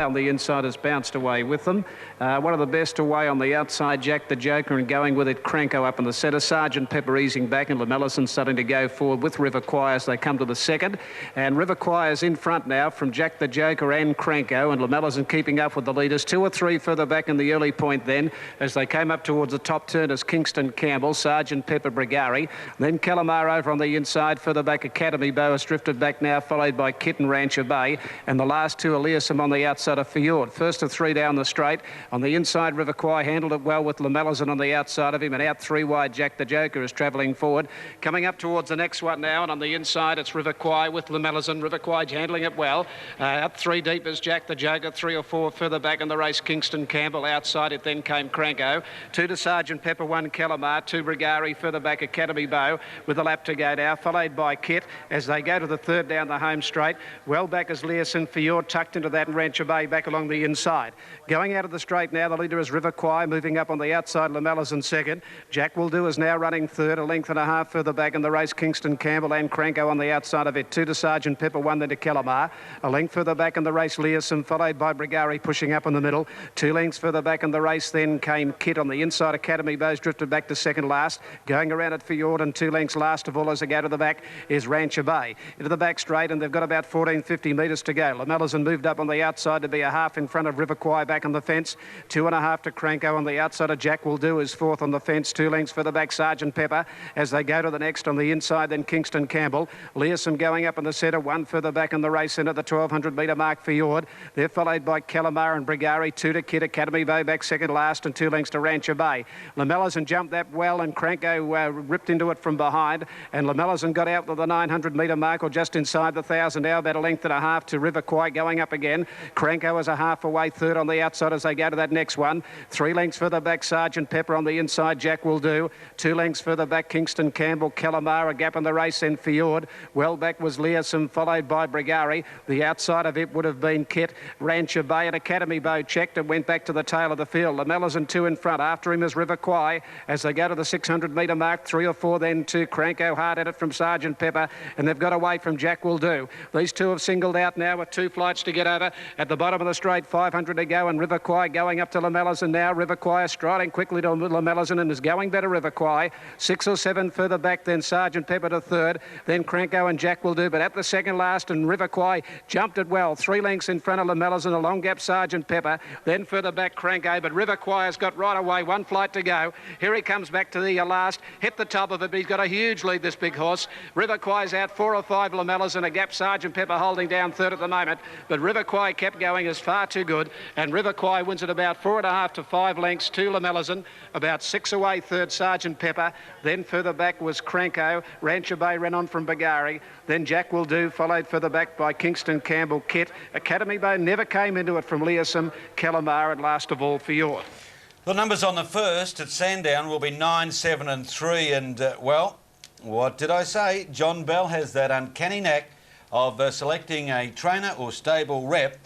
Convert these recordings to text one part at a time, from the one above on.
On the inside has bounced away with them. One of the best away on the outside, Jack the Joker, and going with it, Cranko up in the centre. Sergeant Pepper easing back, and Lamellison starting to go forward with River Choir as they come to the second. And River Choir's in front now from Jack the Joker and Cranko, and Lamellison keeping up with the leaders. 2 or 3 further back in the early point then, as they came up towards the top turn as Kingston Campbell, Sergeant Pepper Brigari. Then Calamar over on the inside, further back Academy Bow has drifted back now, followed by Kitten Rancher Bay. And the last two, Eliasim on the outside of Fjord. First of 3 down the straight. On the inside, River Choir handled it well with Lamellison on the outside of him, and out 3 wide, Jack the Joker is travelling forward. Coming up towards the next one now, and on the inside, it's River Choir with Lamellison. River Choir handling it well. Up 3 deep is Jack the Joker. 3 or 4 further back in the race, Kingston Campbell. Outside it then came Cranko. 2 to Sergeant Pepper, 1 Calamar, 2 Brigari, further back Academy Bow with a lap to go now, followed by Kit as they go to the third down the home straight. Well back is Learson. Fjord tucked into that, and Rancher Bay back along the inside. Going out of the straight now, the leader is River Choir, moving up on the outside, Lamellison second. Jack Will Do is now running third, a length and a half further back in the race, Kingston Campbell and Cranko on the outside of it. 2 to Sergeant Pepper, 1 then to Calamar. A length further back in the race, Learson, followed by Brigari pushing up in the middle. 2 lengths further back in the race then came Kit on the inside. Academy Bow's drifted back to second last. Going around at Fjord, and 2 lengths last of all as they go to the back is Rancher Bay. Into the back straight, and they've got about 1450 metres to go. Lamellison moved up on the outside to be a half in front of River Choir back on the fence. 2.5 to Cranko on the outside of Jack Will Do is fourth on the fence. 2 lengths further back, Sergeant Pepper as they go to the next on the inside, then Kingston Campbell. Learson going up in the centre, 1 further back in the race in at the 1200 metre mark for Fjord. They're followed by Calamar and Brigari. 2 to Kid, Academy Bay back second last, and 2 lengths to Rancher Bay. Lamellison jumped that well, and Cranko ripped into it from behind, and Lamellison got out to the 900 metre mark, or just inside the 1000 now, about a length and a half to River Choir going up again. Cranko is a half away third on the outside as they go to that next one. 3 lengths further back, Sergeant Pepper on the inside, Jack Will Do. 2 lengths further back, Kingston Campbell, Calamar, a gap in the race, and Fjord. Well back was Learson, followed by Brigari. The outside of it would have been Kit. Rancher Bay and Academy Bow checked and went back to the tail of the field. Lamellison 2 in front. After him is River Choir as they go to the 600 metre mark. 3 or 4 then to Cranko, hard at it from Sergeant Pepper, and they've got away from Jack Will Do. These two have singled out now with 2 flights to get over. At the bottom of the straight, 500 to go, and River Choir going up to Lamellison now. River Choir striding quickly to Lamellison and is going better, River Choir. 6 or 7 further back, then Sergeant Pepper to third, then Cranko and Jack Will Do, but at the second last, and River Choir jumped it well. 3 lengths in front of Lamellison, a long gap Sergeant Pepper, then further back Cranko, but River Choir's got right away, 1 flight to go. Here he comes back to the last, hit the top of it, but he's got a huge lead, this big horse. River Choir's out 4 or 5 Lamellison, a gap Sergeant Pepper holding down third at the moment, but River Choir kept going, is far too good, and River Choir wins it about 4.5 to 5 lengths to Lamellison, about 6 away third Sergeant Pepper, then further back was Cranko. Rancher Bay ran on from Brigari, then Jack Will Do, followed further back by Kingston Campbell, Kit. Academy Bay never came into it from Learson, Calamar, and last of all Fjord. The numbers on the first at Sandown will be 9, 7 and 3, and well, what did I say? John Bell has that uncanny knack of selecting a trainer or stable rep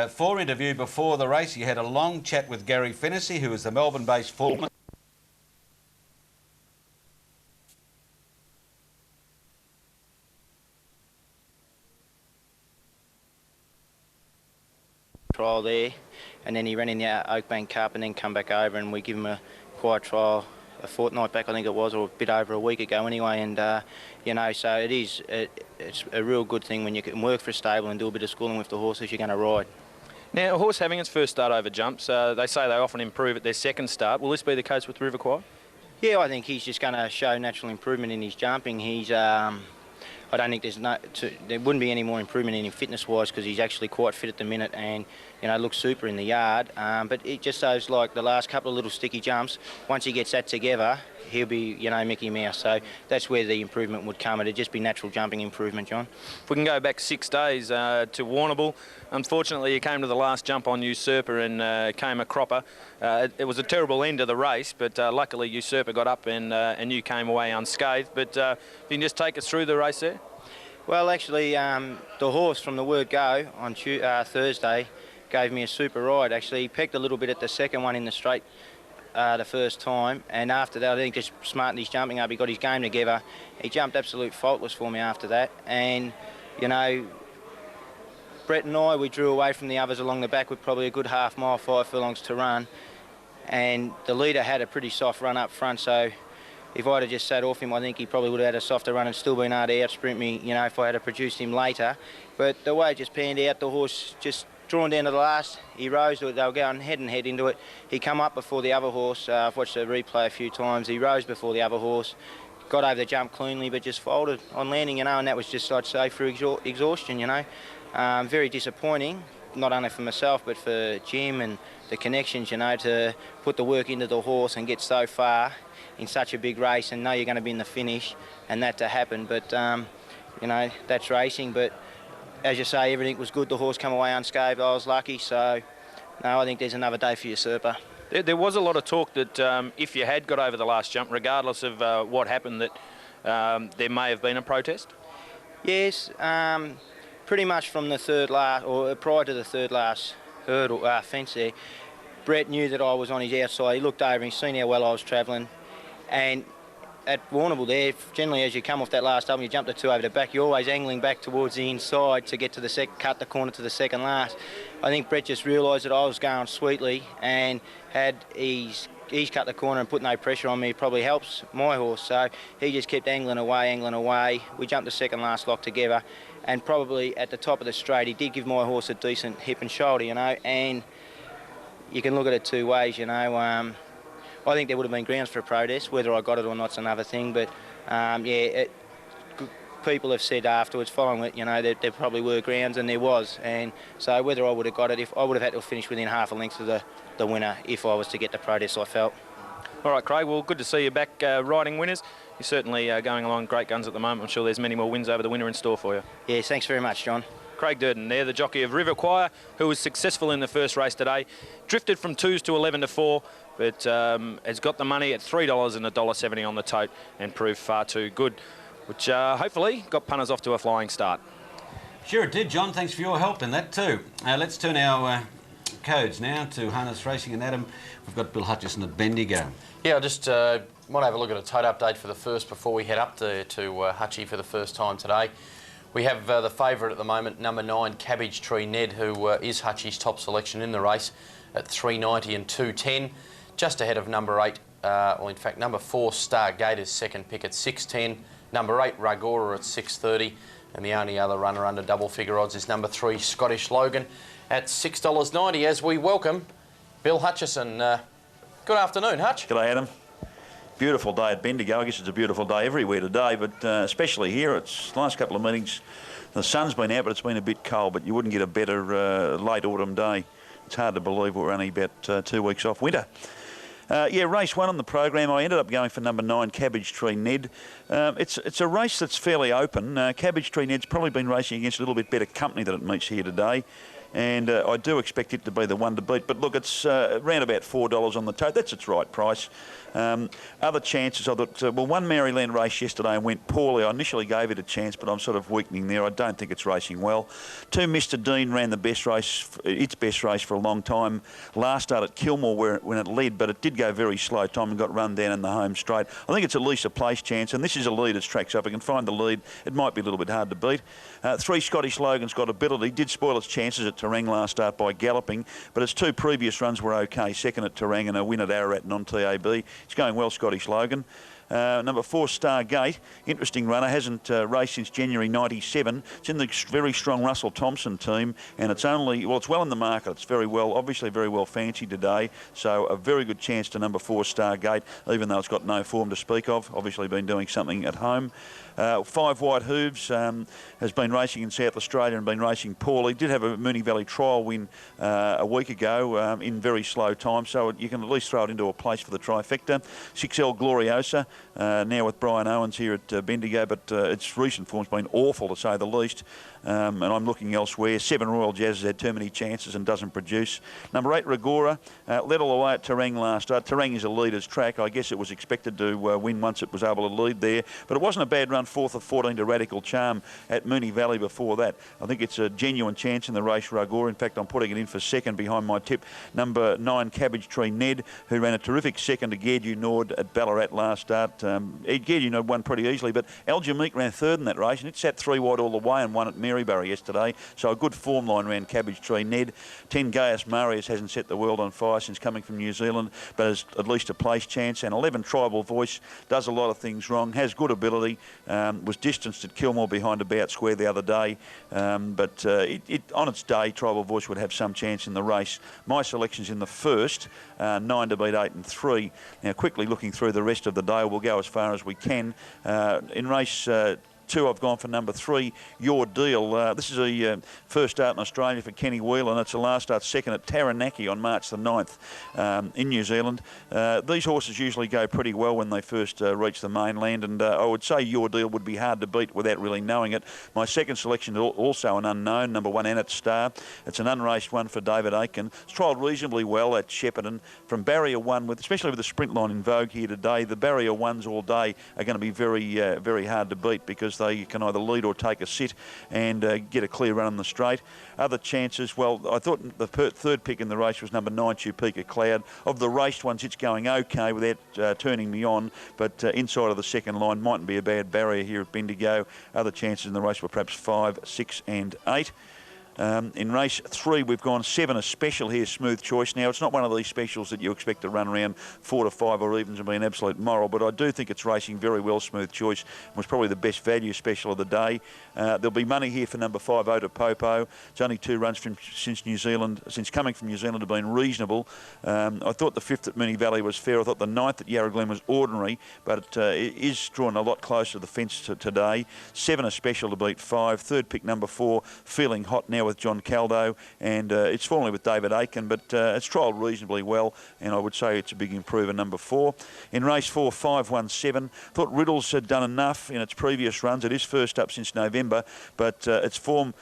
for interview before the race. He had a long chat with Gary Fennessy, who is the Melbourne-based foreman. Trial there, and then he ran in the Oakbank Cup and then come back over, and we give him a quiet trial a fortnight back, I think it was, or a bit over a week ago anyway, and you know, so it's a real good thing when you can work for a stable and do a bit of schooling with the horses you're going to ride. Now, a horse having its first start over jumps, they say they often improve at their second start. Will this be the case with River Choir? Yeah, I think he's just going to show natural improvement in his jumping. He's I don't think there wouldn't be any more improvement in him fitness-wise, because he's actually quite fit at the minute and, you know, looks super in the yard. But it just shows, like the last couple of little sticky jumps, once he gets that together, he'll be, you know, Mickey Mouse. So that's where the improvement would come. It'd just be natural jumping improvement, John. If we can go back 6 days to Warrnambool, unfortunately you came to the last jump on Usurper and came a cropper. It was a terrible end of the race, but luckily Usurper got up and you came away unscathed. But if you can just take us through the race there. Well, actually, the horse from the word go on Thursday gave me a super ride. Actually, he pegged a little bit at the second one in the straight the first time, and after that I think just smartened his jumping up. He got his game together. He jumped absolute faultless for me after that, and you know, Brett and I, we drew away from the others along the back with probably a good half mile, 5 furlongs to run. And the leader had a pretty soft run up front, so if I'd have just sat off him, I think he probably would have had a softer run and still been able to outsprint me, you know, if I had produced him later. But the way it just panned out, the horse just drawn down to the last, he rose to it, they were going head and head into it. He come up before the other horse. I've watched the replay a few times. He rose before the other horse, got over the jump cleanly, but just folded on landing, you know, and that was just, I'd say, through exhaustion, you know. Very disappointing, not only for myself, but for Jim and the connections, you know, to put the work into the horse and get so far in such a big race and know you're going to be in the finish and that to happen. But, you know, that's racing, but as you say, everything was good. The horse come away unscathed. I was lucky. So, no, I think there's another day for Usurper. There was a lot of talk that if you had got over the last jump, regardless of what happened, that there may have been a protest? Yes, pretty much from the third last, or prior to the third last hurdle, fence there, Brett knew that I was on his outside. He looked over and he seen how well I was travelling. And at Warrnambool there, generally as you come off that last up and you jump the 2 over the back, you're always angling back towards the inside to get to the cut the corner to the second last. I think Brett just realised that I was going sweetly, and had he's cut the corner and put no pressure on me, it probably helps my horse. So he just kept angling away, angling away. We jumped the second last lock together, and probably at the top of the straight, he did give my horse a decent hip and shoulder, you know, and you can look at it 2 ways, you know. I think there would have been grounds for a protest. Whether I got it or not's another thing. But, people have said afterwards, following it, you know, there probably were grounds, and there was. And so whether I would have got it, if I would have had to finish within half a length of the winner if I was to get the protest, I felt. All right, Craig, well, good to see you back riding winners. You're certainly going along great guns at the moment. I'm sure there's many more wins over the winter in store for you. Yeah, thanks very much, John. Craig Durden there, the jockey of River Choir, who was successful in the first race today. Drifted from 2s to 11 to 4, but has got the money at $3 and $1.70 on the tote and proved far too good, which hopefully got punters off to a flying start. Sure it did, John. Thanks for your help in that too. Let's turn our codes now to harness racing, and Adam, we've got Bill Hutchison at Bendigo. Yeah, I just want to have a look at a tote update for the first before we head up to Hutchie for the first time today. We have the favourite at the moment, number 9, Cabbage Tree Ned, who is Hutchie's top selection in the race at $3.90 and $2.10. Just ahead of number 8, well, in fact, number 4, Stargator's second pick at $6.10. Number 8, Ragora at $6.30. And the only other runner under double figure odds is number 3, Scottish Logan at $6.90, as we welcome Bill Hutchison. Good afternoon, Hutch. G'day, Adam. Beautiful day at Bendigo. I guess it's a beautiful day everywhere today, but especially here. It's the last couple of meetings. The sun's been out, but it's been a bit cold, but you wouldn't get a better late autumn day. It's hard to believe we're only about 2 weeks off winter. Yeah, race 1 on the program. I ended up going for number 9, Cabbage Tree Ned. It's a race that's fairly open. Cabbage Tree Ned's probably been racing against a little bit better company that it meets here today. And I do expect it to be the one to beat. But look, it's around about $4 on the tote. That's its right price. Other chances, I thought, well, one Maryland race yesterday and went poorly. I initially gave it a chance, but I'm sort of weakening there. I don't think it's racing well. 2, Mr. Dean ran the best race, its best race for a long time. Last start at Kilmore when it led, but it did go very slow time and got run down in the home straight. I think it's at least a place chance, and this is a leader's track, so if I can find the lead, it might be a little bit hard to beat. 3, Scottish Logan's got ability. Did spoil its chances at Terang last start by galloping, but its 2 previous runs were okay. Second at Terang and a win at Ararat and on TAB. It's going well, Scottish Logan. Number 4, Stargate, interesting runner, hasn't raced since January '97. It's in the very strong Russell Thompson team, and it's only, well, it's well in the market. It's very well, obviously very well fancied today, so a very good chance to number 4, Stargate, even though it's got no form to speak of. Obviously been doing something at home. 5, White Hooves, has been racing in South Australia and been racing poorly. Did have a Moonee Valley trial win a week ago in very slow time, so you can at least throw it into a place for the trifecta. 6L Gloriosa, now with Brian Owens here at Bendigo, but its recent form's been awful to say the least. And I'm looking elsewhere. 7, Royal Jazz has had too many chances and doesn't produce. Number 8, Ragora, led all the way at Terang last start. Terang is a leader's track. I guess it was expected to win once it was able to lead there, but it wasn't a bad run. 4th of 14 to Radical Charm at Moonee Valley before that. I think it's a genuine chance in the race, Ragora. In fact, I'm putting it in for second behind my tip, number 9, Cabbage Tree Ned, who ran a terrific second to Gaidu Nord at Ballarat last start. start. Gideon had won pretty easily, but Aljamique ran third in that race, and it sat 3 wide all the way and won at Maryburgh yesterday. So a good form line ran Cabbage Tree Ned. 10 Gaius Marius hasn't set the world on fire since coming from New Zealand, but has at least a place chance. And 11 Tribal Voice does a lot of things wrong, has good ability, was distanced at Kilmore behind About Square the other day, but on its day, Tribal Voice would have some chance in the race. My selection's in the first, 9 to beat 8 and 3. Now, quickly looking through the rest of the day, we'll go as far as we can. In race 2, I've gone for number 3, Your Deal. This is a first start in Australia for Kenny Whelan, and it's a last start second at Taranaki on March the 9th in New Zealand. These horses usually go pretty well when they first reach the mainland, and I would say Your Deal would be hard to beat without really knowing it. My second selection is also an unknown, number 1, Annette Star. It's an unraced one for David Aiken. It's trialled reasonably well at Shepparton. From barrier 1, especially with the sprint line in vogue here today, the barrier 1s all day are going to be very hard to beat, because they can either lead or take a sit and get a clear run on the straight. Other chances, well, I thought the third pick in the race was number 9, Tupeka Cloud. Of the raced ones, it's going okay without turning me on, but inside of the second line mightn't be a bad barrier here at Bendigo. Other chances in the race were perhaps 5, 6 and 8. In race 3, we've gone 7, a special here, Smooth Choice. Now, it's not one of these specials that you expect to run around 4 to 5 or evens and be an absolute moral, but I do think it's racing very well, Smooth Choice. It was probably the best value special of the day. There'll be money here for number 5, Otapopo. It's only 2 runs since coming from New Zealand have been reasonable. I thought the 5th at Moonee Valley was fair. I thought the 9th at Yarra Glen was ordinary, but it is drawn a lot closer to the fence today. 7, a special to beat 5. Third pick, number 4, Feeling Hot now with John Caldo, and it's fallen with David Aiken, but it's trialled reasonably well, and I would say it's a big improver, number 4. In race 4, 517, thought Riddles had done enough in its previous runs. It is first up since November, but its form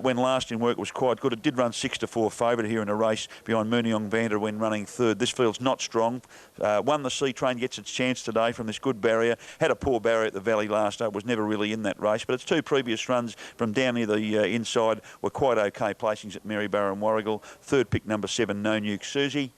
when last in work was quite good. It did run 6 to 4 favourite here in a race behind Mooniong Vander when running third. This field's not strong. Won the Sea Train, gets its chance today from this good barrier. Had a poor barrier at the Valley last up, was never really in that race, but its 2 previous runs from down near the inside were quite okay placings at Maryborough and Warrigal. Third pick, number 7, No Nuke Susie.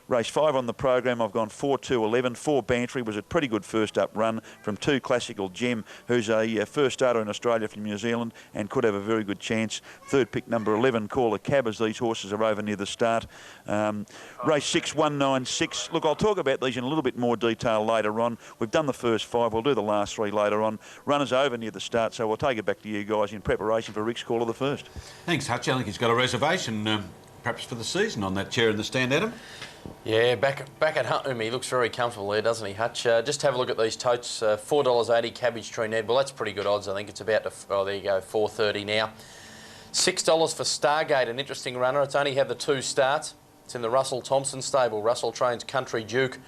Race 5 on the program, I've gone 4, 2, 11. 4 Bantry was a pretty good first up run from 2 Classical Gem, who's a first starter in Australia from New Zealand and could have a very good chance. Third pick, number 11, Call a Cab, as these horses are over near the start. Race 6, 196. Look, I'll talk about these in a little bit more detail later on. We've done the first 5. We'll do the last 3 later on. Runners over near the start, so we'll take it back to you guys in preparation for Rick's call of the first. Thanks, Hutch. I think he's got a reservation, perhaps for the season, on that chair in the stand, Adam. Yeah, back at home, he looks very comfortable there, doesn't he, Hutch? Just have a look at these totes. $4.80 Cabbage Tree Ned. Well, that's pretty good odds. I think it's about to, there you go, $4.30 now. $6 for Stargate, an interesting runner. It's only had the 2 starts. It's in the Russell Thompson stable. Russell trains Country Duke.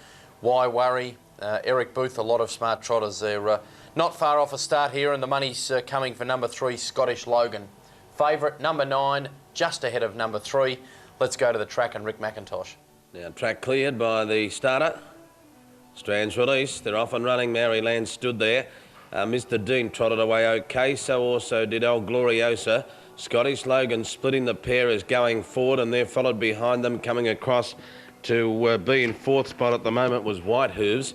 Why Worry? Eric Booth, a lot of smart trotters there. Not far off a start here, and the money's coming for number 3, Scottish Logan. Favourite, number 9, just ahead of number 3. Let's go to the track and Rick McIntosh. Now, track cleared by the starter. Strands release. They're off and running. Maryland stood there. Mr. Dean trotted away okay. So also did El Gloriosa. Scottish Logan splitting the pair is going forward, and they're followed behind them. Coming across to be in 4th spot at the moment was White Hooves.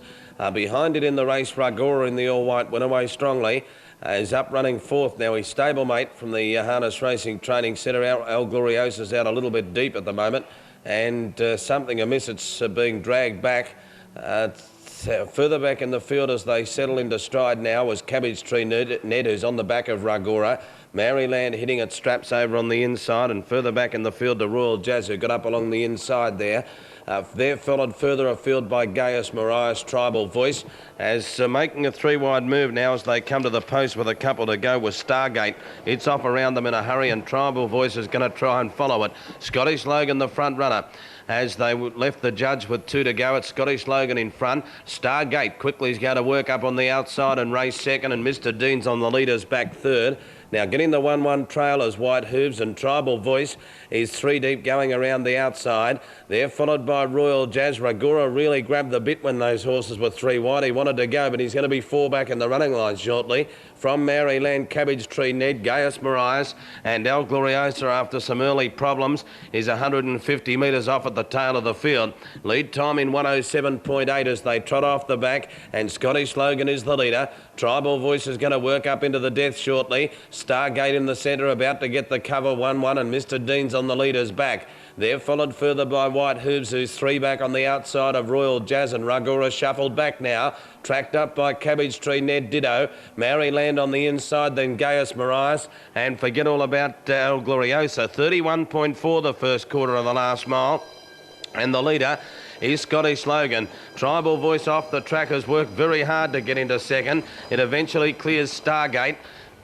Behind it in the race, Ragora in the all-white went away strongly. Is up running 4th now. His stablemate from the Harness Racing Training Centre. El Gloriosa's out a little bit deep at the moment, and something amiss. It's being dragged back. Further back in the field as they settle into stride now was Cabbage Tree Ned, who's on the back of Ragora. Maryland hitting its straps over on the inside, and further back in the field to Royal Jazz, who got up along the inside there. They're followed further afield by Gaius Marias, Tribal Voice, as making a 3-wide move now as they come to the post with a couple to go with Stargate. It's off around them in a hurry, and Tribal Voice is going to try and follow it. Scottish Logan, the front runner. As they left the judge with 2 to go, it's Scottish Logan in front. Stargate quickly is going to work up on the outside and race second, and Mr. Dean's on the leaders back third. Now getting the 1-1 trail as White Hooves, and Tribal Voice is 3 deep going around the outside. They're followed by Royal Jazz. Ragora really grabbed the bit when those horses were 3 wide. He wanted to go, but he's going to be 4 back in the running line shortly. from Maryland Cabbage Tree Ned, Gaius Marias and El Gloriosa after some early problems is 150 metres off at the tail of the field. Lead time in 107.8 as they trot off the back, and Scottish Logan is the leader. Tribal Voice is going to work up into the death shortly. Stargate in the centre about to get the cover 1-1, and Mr. Dean's on the leader's back. They're followed further by White Hooves, who's 3 back on the outside of Royal Jazz, and Ragora shuffled back now, tracked up by Cabbage Tree Ned Ditto. Maryland on the inside, then Gaius Marias, and forget all about El Gloriosa. 31.4 the first quarter of the last mile, and the leader is Scottish Logan. Tribal Voice off the track has worked very hard to get into second. It eventually clears Stargate.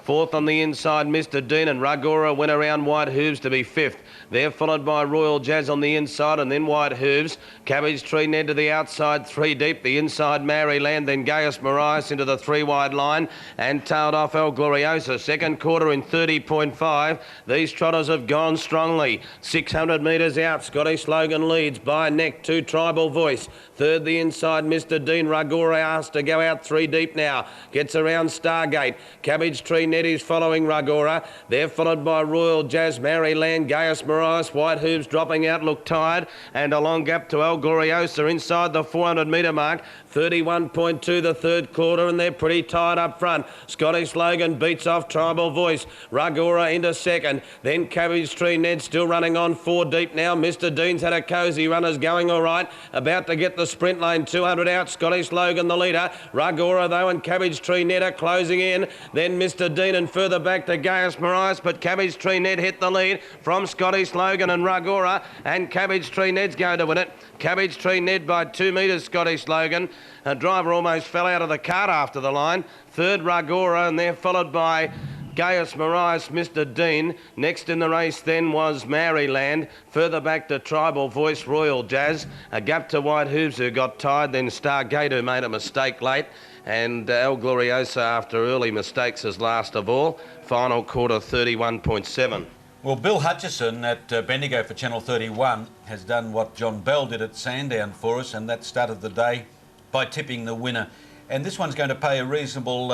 Fourth on the inside, Mr. Dean, and Ragora went around White Hooves to be fifth. They're followed by Royal Jazz on the inside, and then White Hooves. Cabbage Tree Ned to the outside, 3 deep. The inside, Maryland, then Gaius Marias into the 3 wide line, and tailed off El Gloriosa. Second quarter in 30.5. These trotters have gone strongly. 600 metres out, Scottish Logan leads by a neck to Tribal Voice. Third, the inside, Mr. Dean. Ragora asked to go out 3 deep now. Gets around Stargate. Cabbage Tree Ned is following Ragora. They're followed by Royal Jazz, Maryland, Gaius Marias. White Hooves dropping out, look tired, and a long gap to El Gloriosa inside the 400 metre mark. 31.2 the third quarter, and they're pretty tight up front. Scottish Logan beats off Tribal Voice. Ragora into second, then Cabbage Tree Ned still running on 4 deep now. Mr. Dean's had a cosy runners going all right, about to get the sprint lane. 200 out, Scottish Logan the leader. Ragora though and Cabbage Tree Ned are closing in, then Mr. Dean, and further back to Gaius Marias, but Cabbage Tree Ned hit the lead from Scottish Logan and Ragora, and Cabbage Tree Ned's going to win it. Cabbage Tree Ned by 2 metres, Scottish Logan. A driver almost fell out of the cart after the line. Third, Ragora, and they're followed by Gaius Marias, Mr. Dean. Next in the race then was Maryland. Further back to Tribal Voice, Royal Jazz. A gap to White Hooves, who got tired. Then Stargate, who made a mistake late. And El Gloriosa, after early mistakes, is last of all. Final quarter 31.7. Well, Bill Hutchison at Bendigo for Channel 31 has done what John Bell did at Sandown for us, and that started the day by tipping the winner. And this one's going to pay a reasonable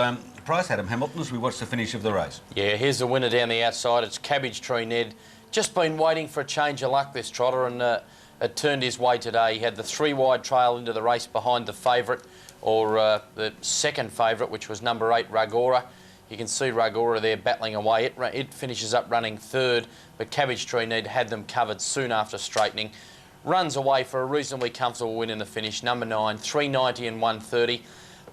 price, Adam Hamilton, as we watch the finish of the race. Yeah, here's the winner down the outside. It's Cabbage Tree Ned. Just been waiting for a change of luck, this trotter, and it turned his way today. He had the 3 wide trail into the race behind the favourite, or the second favourite, which was number 8, Ragora. You can see Ragora there battling away. It finishes up running third, but Cabbage Tree Ned had them covered soon after straightening. Runs away for a reasonably comfortable win in the finish. Number 9, 390 and 130.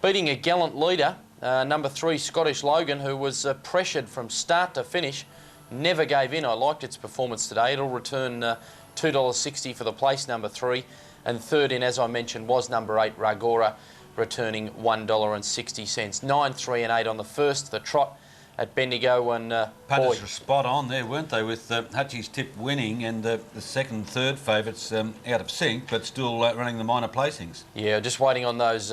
Beating a gallant leader, number 3, Scottish Logan, who was pressured from start to finish. Never gave in. I liked its performance today. It'll return $2.60 for the place, number 3. And third in, as I mentioned, was number 8, Ragora, returning $1.60. 9, 3 and 8 on the first, the trot at Bendigo, and Punters were spot on there, weren't they, with Hutchie's tip winning and the second, third favourites out of sync, but still running the minor placings. Yeah, just waiting on those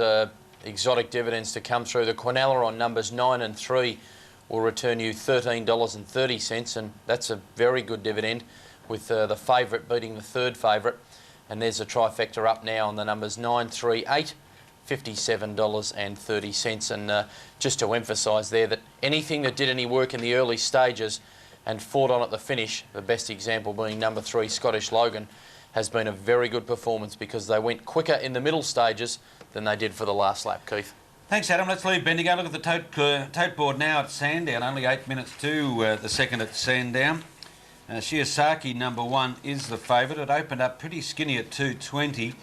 exotic dividends to come through. The Quinella on numbers 9 and 3 will return you $13.30, and that's a very good dividend, with the favourite beating the third favourite. And there's a trifecta up now on the numbers 9, 3, 8. $57.30, and just to emphasise there that anything that did any work in the early stages and fought on at the finish, the best example being number 3, Scottish Logan, has been a very good performance because they went quicker in the middle stages than they did for the last lap, Keith. Thanks, Adam. Let's leave Bendigo. Look at the tote board now at Sandown. Only 8 minutes to the second at Sandown. Shiosaki, number 1, is the favourite. It opened up pretty skinny at 220.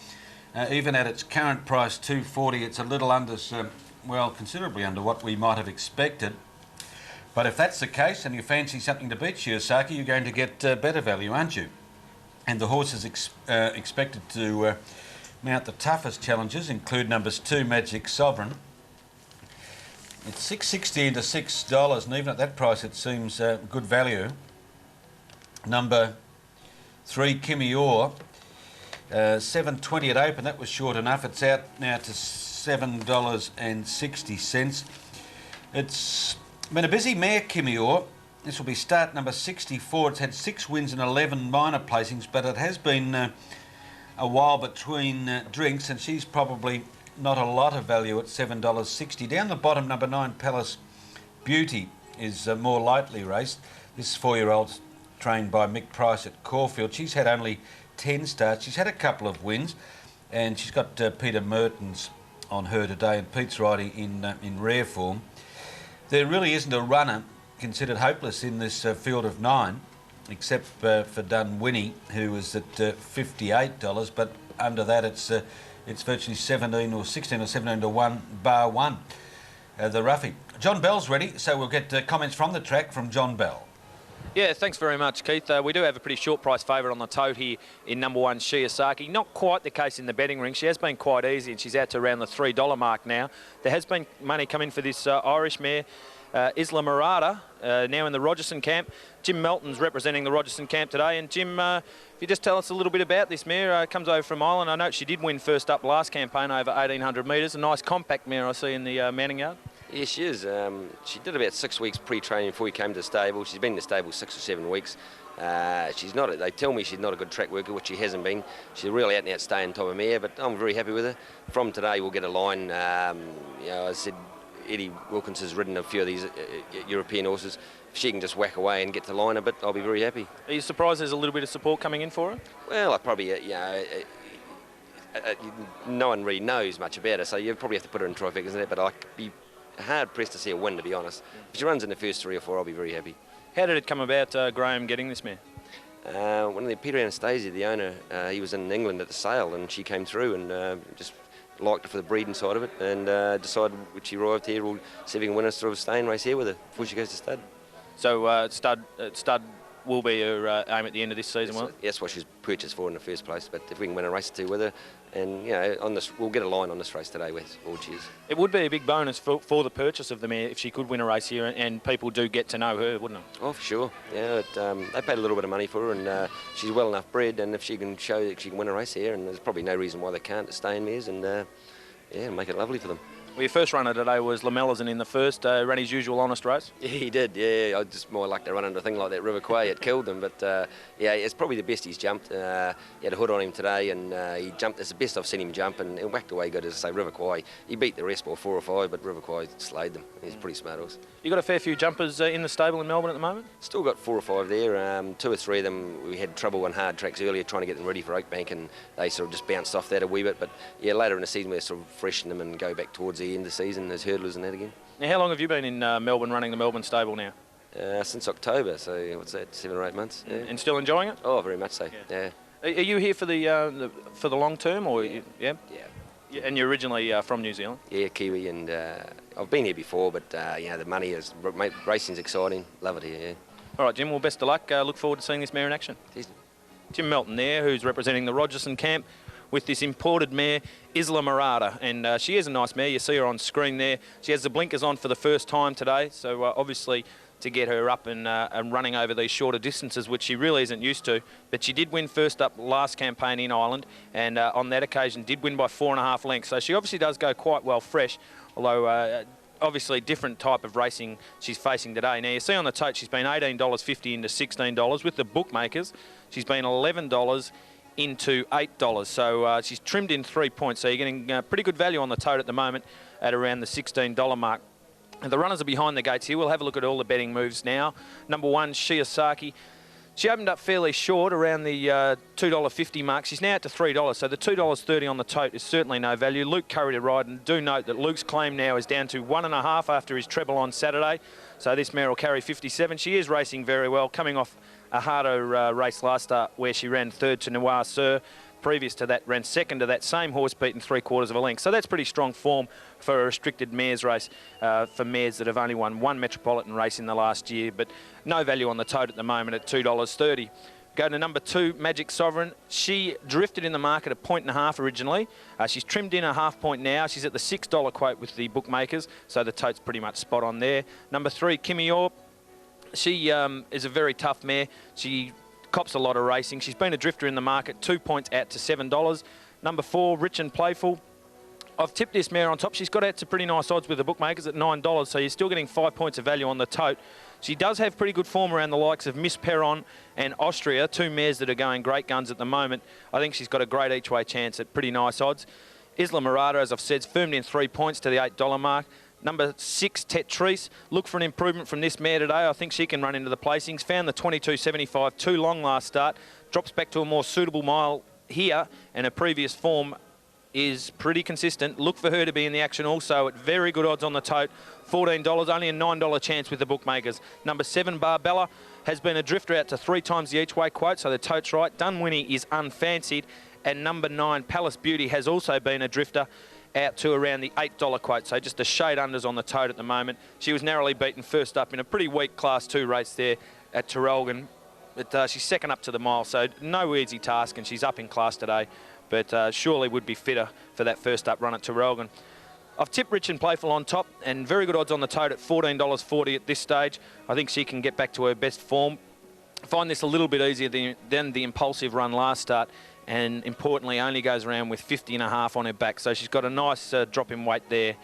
Even at its current price, $2.40, it's a little under, well, considerably under what we might have expected. But if that's the case and you fancy something to beat Shiosaki, you're going to get better value, aren't you? And the horse is expected to mount the toughest challenges, include numbers 2, Magic Sovereign. It's $6.60 into $6, and even at that price it seems good value. Number 3, Kimmy Orr. $7.20 at open, that was short enough. It's out now to $7.60. It's been a busy mare, Kimmy Orr. This will be start number 64. It's had 6 wins and 11 minor placings, but it has been a while between drinks, and she's probably not a lot of value at $7.60. Down the bottom, number 9, Palace Beauty is more lightly raced. This 4-year-old's trained by Mick Price at Caulfield. She's had only 10 starts. She's had a couple of wins, and she's got Peter Mertens on her today, and Pete's riding in rare form. There really isn't a runner considered hopeless in this field of 9, except for Dunwinnie, who is at $58, but under that it's virtually 17 or 16 or 17 to 1, bar 1, the roughie. John Bell's ready, so we'll get comments from the track from John Bell. Yeah, thanks very much, Keith. We do have a pretty short price favourite on the tote here in number 1, Shiosaki. Not quite the case in the betting ring. She has been quite easy, and she's out to around the $3 mark now. There has been money come in for this Irish mare, Isla Murata, now in the Rogerson camp. Jim Melton's representing the Rogerson camp today. And Jim, if you just tell us a little bit about this mare, comes over from Ireland. I know she did win first up last campaign over 1,800 metres. A nice compact mare I see in the mounting yard. Yeah, she is. She did about 6 weeks pre-training before we came to the stable. She's been in the stable 6 or 7 weeks. She's not. They tell me she's not a good track worker, which she hasn't been. She's really out and out staying top of mare, but I'm very happy with her. From today, we'll get a line. You know, I said Eddie Wilkins has ridden a few of these European horses. If she can just whack away and get to line a bit, I'll be very happy. Are you surprised there's a little bit of support coming in for her? Well, I probably, no one really knows much about her, so you probably have to put her in trifectas, isn't it? But I'd be hard pressed to see a win, to be honest. If she runs in the first 3 or 4, I'll be very happy. How did it come about, Graham, getting this mare? One of the Peter Anastasia, the owner, he was in England at the sale, and she came through and just liked her for the breeding side of it, and decided when she arrived here, we'll see if we can win a sort of staying race here with her before she goes to stud. So stud will be her aim at the end of this season, will it? That's what she's purchased for in the first place. But if we can win a race or 2 with her, and you know, on this, we'll get a line on this race today with all cheers. It would be a big bonus for the purchase of the mare if she could win a race here, and people do get to know her, wouldn't it? Oh, for sure. Yeah, they paid a little bit of money for her, and she's well enough bred. And if she can show that she can win a race here, and there's probably no reason why they can't, stay in mares, and yeah, make it lovely for them. Well, your first runner today was Lamellison in the first, ran his usual honest race. Yeah, he did, yeah. I just more like to run into a thing like that River Quay, it killed him, but yeah, it's probably the best he's jumped. He had a hood on him today, and he jumped, it's the best I've seen him jump, and whacked away good, as I say, River Quay. He beat the rest by 4 or 5, but River Quay slayed them. He's a pretty smart horse. You got a fair few jumpers in the stable in Melbourne at the moment? Still got 4 or 5 there. 2 or 3 of them, we had trouble on hard tracks earlier trying to get them ready for Oakbank, and they sort of just bounced off that a wee bit, but yeah, later in the season we'll sort of freshen them and go back towards the end of the season as hurdlers and that again. Now, how long have you been in Melbourne running the Melbourne stable now? Since October, so what's that, 7 or 8 months. Yeah. And still enjoying it? Oh, very much so, yeah. Are you here for the long term, or yeah? Yeah. And you're originally from New Zealand? Yeah, Kiwi, and I've been here before, but you know, the money is, racing's exciting, love it here, yeah. All right, Jim, well, best of luck. Look forward to seeing this mare in action. Cheers. Jim Melton there, who's representing the Rogerson camp with this imported mare, Isla Murata. And she is a nice mare. You see her on screen there. She has the blinkers on for the first time today, so obviously to get her up and running over these shorter distances, which she really isn't used to. But she did win first up last campaign in Ireland, and on that occasion did win by 4.5 lengths. So she obviously does go quite well fresh, although obviously different type of racing she's facing today. Now you see on the tote she's been $18.50 into $16. With the bookmakers, she's been $11 into $8. So she's trimmed in 3 points. So you're getting pretty good value on the tote at the moment at around the $16 mark. And the runners are behind the gates here. We'll have a look at all the betting moves now. Number 1, Shiosaki. She opened up fairly short around the $2.50 mark. She's now at to $3, so the $2.30 on the tote is certainly no value. Luke Curry to ride, and do note that Luke's claim now is down to 1.5 after his treble on Saturday. So this mare will carry 57. She is racing very well, coming off a harder race last start where she ran 3rd to Noir Sir. Previous to that, ran 2nd to that same horse, beaten 3/4 of a length. So that's pretty strong form for a restricted mares race for mares that have only won 1 metropolitan race in the last year, but no value on the tote at the moment at $2.30. Go to number 2, Magic Sovereign. She drifted in the market at 1.5 originally. She's trimmed in a 0.5 point now. She's at the $6 quote with the bookmakers, so the tote's pretty much spot on there. Number 3, Kimmy Orr. She is a very tough mare. She cops a lot of racing. She's been a drifter in the market, 2 points out to $7. Number 4, Rich and Playful. I've tipped this mare on top. She's got out to pretty nice odds with the bookmakers at $9, so you're still getting 5 points of value on the tote. She does have pretty good form around the likes of Miss Perron and Austria, 2 mares that are going great guns at the moment. I think she's got a great each-way chance at pretty nice odds. Isla Murata, as I've said, firmed in 3 points to the $8 mark. Number 6, Tetrice. Look for an improvement from this mare today. I think she can run into the placings. Found the 22.75 too long last start. Drops back to a more suitable mile here, and her previous form is pretty consistent. Look for her to be in the action also at very good odds on the tote. $14, only a $9 chance with the bookmakers. Number 7, Barbella, has been a drifter out to 3 times the each way quote, so the tote's right. Dunwinnie is unfancied. And number 9, Palace Beauty, has also been a drifter out to around the $8 quote, so just a shade unders on the tote at the moment. She was narrowly beaten first up in a pretty weak Class 2 race there at Traralgon. But she's second up to the mile, so no easy task, and she's up in class today. But surely would be fitter for that first up run at Traralgon. I've tipped Rich and Playful on top, and very good odds on the tote at $14.40 at this stage. I think she can get back to her best form. I find this a little bit easier than the impulsive run last start, and importantly only goes around with 50.5 on her back, so she's got a nice drop in weight there.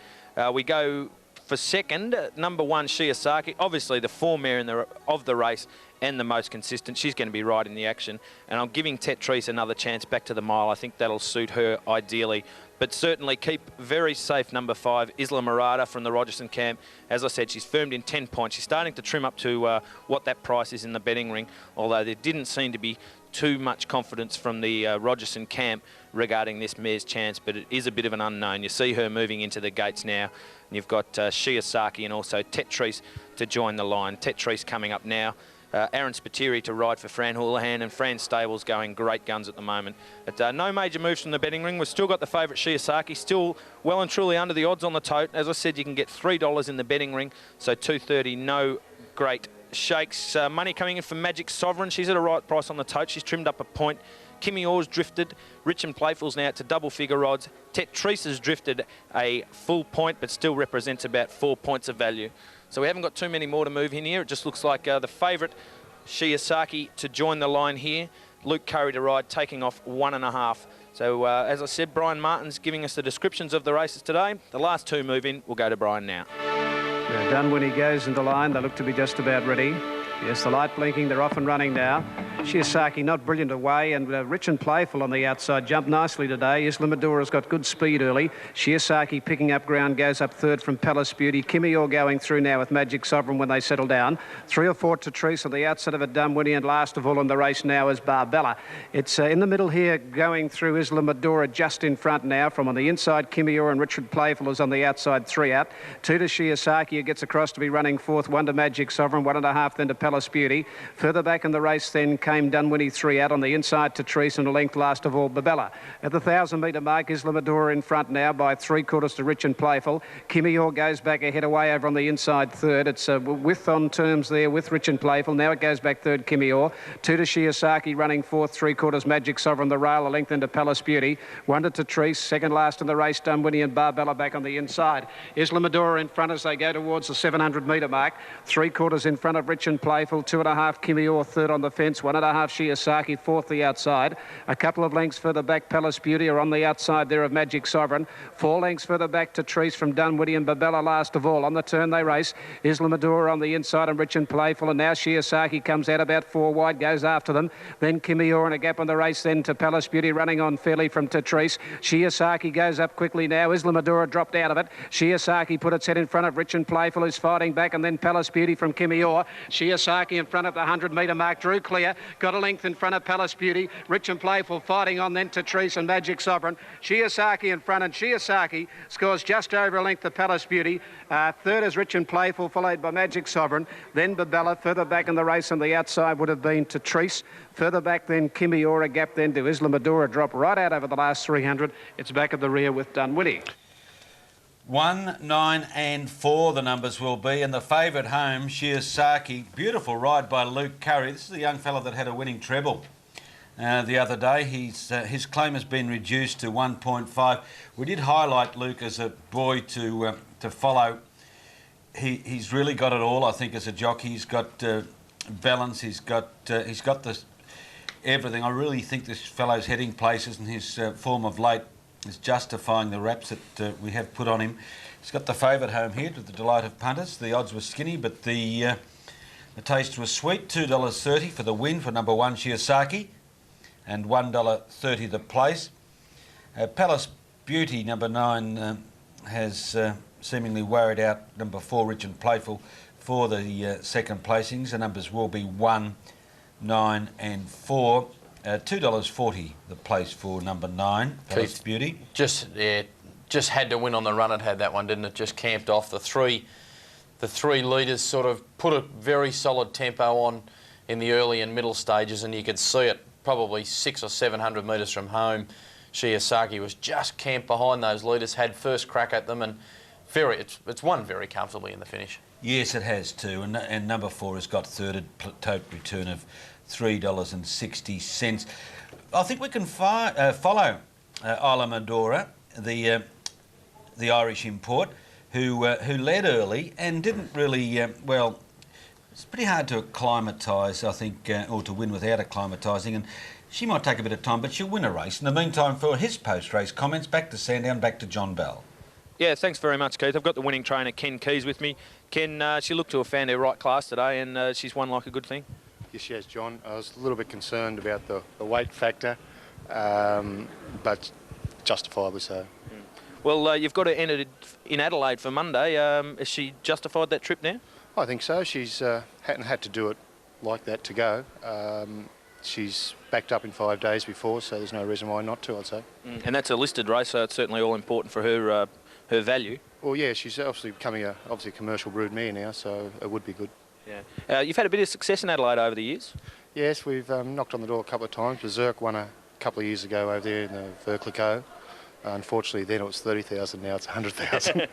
We go for second, number 1, Shiosaki, obviously the form mare of the race and the most consistent. She's going to be right in the action, and I'm giving Tetrice another chance back to the mile. I think that'll suit her ideally, but certainly keep very safe number 5, Isla Murata from the Rogerson camp. As I said, she's firmed in 10 points. She's starting to trim up to what that price is in the betting ring, although there didn't seem to be too much confidence from the Rogerson camp regarding this mare's chance, but it is a bit of an unknown. You see her moving into the gates now, and you've got Shiosaki and also Tetrice to join the line. Tetrice coming up now. Aaron Spiteri to ride for Fran Houlihan, and Fran Stable's going great guns at the moment. But no major moves from the betting ring. We've still got the favourite Shiosaki, still well and truly under the odds on the tote. As I said, you can get $3 in the betting ring, so $2.30, no great shakes. Money coming in from Magic Sovereign. She's at a right price on the tote. She's trimmed up a point. Kimmy Orr's drifted. Rich and Playful's now to double figure odds. Tetrice has drifted a full point, but still represents about 4 points of value. So we haven't got too many more to move in here. It just looks like the favourite Shiosaki to join the line here. Luke Curry to ride, taking off 1.5. So as I said, Brian Martin's giving us the descriptions of the races today. The last 2 move in. We'll go to Brian now. Done when he goes into line. They look to be just about ready. Yes, the light blinking. They're off and running now. Shiosaki not brilliant away, and Rich and Playful on the outside jumped nicely today. Isla Madora's got good speed early. Shiosaki picking up ground, goes up third from Palace Beauty. Kimmy Orr going through now with Magic Sovereign when they settle down. 3 or 4 Tetrice on the outside of it, Dunwinnie, and last of all in the race now is Barbella. It's in the middle here, going through Isla Madora just in front now. From on the inside, Kimmy Orr and Richard Playful is on the outside, 3 out. 2 to Shiosaki, who gets across to be running fourth. 1 to Magic Sovereign, 1.5 then to Palace Beauty. Further back in the race then came Dunwinnie, 3 out. On the inside, Tetrice, and a length last of all, Barbella. At the 1,000-metre mark, Isla Madora in front now by 3/4 to Rich and Playful. Kimmy Orr goes back ahead away over on the inside third. It's with on terms there with Rich and Playful. Now it goes back third, Kimmy Orr. 2 to Shiosaki running fourth, 3/4 Magic Sovereign, the rail, a length into Palace Beauty. 1 to Tetrice, second last in the race, Dunwinnie and Barbella back on the inside. Isla Madora in front as they go towards the 700-metre mark. 3/4 in front of Rich and Playful. 2.5 Kimmy Orr third on the fence. 1.5 Shiosaki fourth the outside. A couple of lengths further back, Palace Beauty are on the outside there of Magic Sovereign. 4 lengths further back, Tetrice from Dunwinnie and Barbella last of all. On the turn they race. Isla Madora on the inside and Rich and Playful, and now Shiosaki comes out about 4 wide, goes after them. Then Kimmy Orr in a gap on the race then to Palace Beauty, running on fairly from Tetrice. Shiosaki goes up quickly now. Isla Madora dropped out of it. Shiosaki put its head in front of Rich and Playful, who's fighting back, and then Palace Beauty from Kimmy Orr. Shiosaki in front of the 100-metre mark, drew clear, got a length in front of Palace Beauty. Rich and Playful fighting on then Tetrice and Magic Sovereign. Shiosaki in front, and Shiosaki scores just over a length of Palace Beauty. Third is Rich and Playful, followed by Magic Sovereign. Then Barbella. Further back in the race on the outside would have been Tetrice. Further back then Kimmy Orr, a gap then to Isla Madora, drop right out over the last 300. It's back at the rear with Dunwinnie. 1, 9 and 4 the numbers will be, and the favourite home, Shiosaki. Beautiful ride by Luke Curry. This is the young fella that had a winning treble the other day. His claim has been reduced to 1.5. We did highlight Luke as a boy to follow. He's really got it all, I think, as a jockey. He's got balance. He's got the everything. I really think this fellow's heading places, and his form of late is justifying the raps that we have put on him. He's got the favourite home here, to the delight of punters. The odds were skinny, but the taste was sweet. $2.30 for the win for number 1 Shiosaki, and $1.30 the place. Palace Beauty, number 9, has seemingly worried out number 4, Rich and Playful, for the second placings. The numbers will be 1, 9 and 4. $2.40 the place for number 9, Palace Beauty. Just had to win on the run. It had that one, didn't it? Just camped off. The three leaders sort of put a very solid tempo on in the early and middle stages, and you could see it probably 600 or 700 metres from home. Shiosaki was just camped behind those leaders, had first crack at them, and it's won very comfortably in the finish. Yes, it has too, and number 4 has got third total return of $3.60. I think we can follow Isla Medora, the Irish import, who led early and didn't really well. It's pretty hard to acclimatise, I think, or to win without acclimatising, and she might take a bit of time, but she'll win a race. In the meantime, for his post-race comments, back to Sandown, back to John Bell. Yeah, thanks very much, Keith. I've got the winning trainer, Ken Keys, with me. Ken, she looked to have found her right class today, and she's won like a good thing. Yes, she has, John. I was a little bit concerned about the weight factor, but justifiably so. Well, you've got to enter in Adelaide for Monday. Has she justified that trip now? I think so. She's hadn't had to do it like that to go. She's backed up in 5 days before, so there's no reason why not to, I'd say. And that's a listed race, so it's certainly all important for her value. Well, yeah, she's obviously becoming a commercial broodmare now, so it would be good. Yeah. You've had a bit of success in Adelaide over the years? Yes, we've knocked on the door a couple of times. Berserk won a couple of years ago over there in the Verklico. Unfortunately, then it was 30,000, now it's 100,000.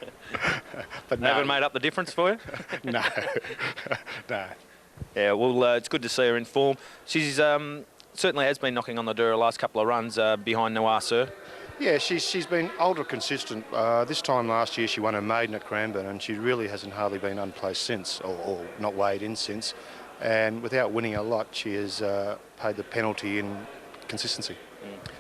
But no. Haven't made up the difference for you? No. No. Yeah, well, it's good to see her in form. She's certainly has been knocking on the door the last couple of runs behind Noir Sir. Yeah, she's been ultra consistent. This time last year she won her maiden at Cranbourne, and she really hasn't hardly been unplaced since, or not weighed in since. And without winning a lot, she has paid the penalty in consistency.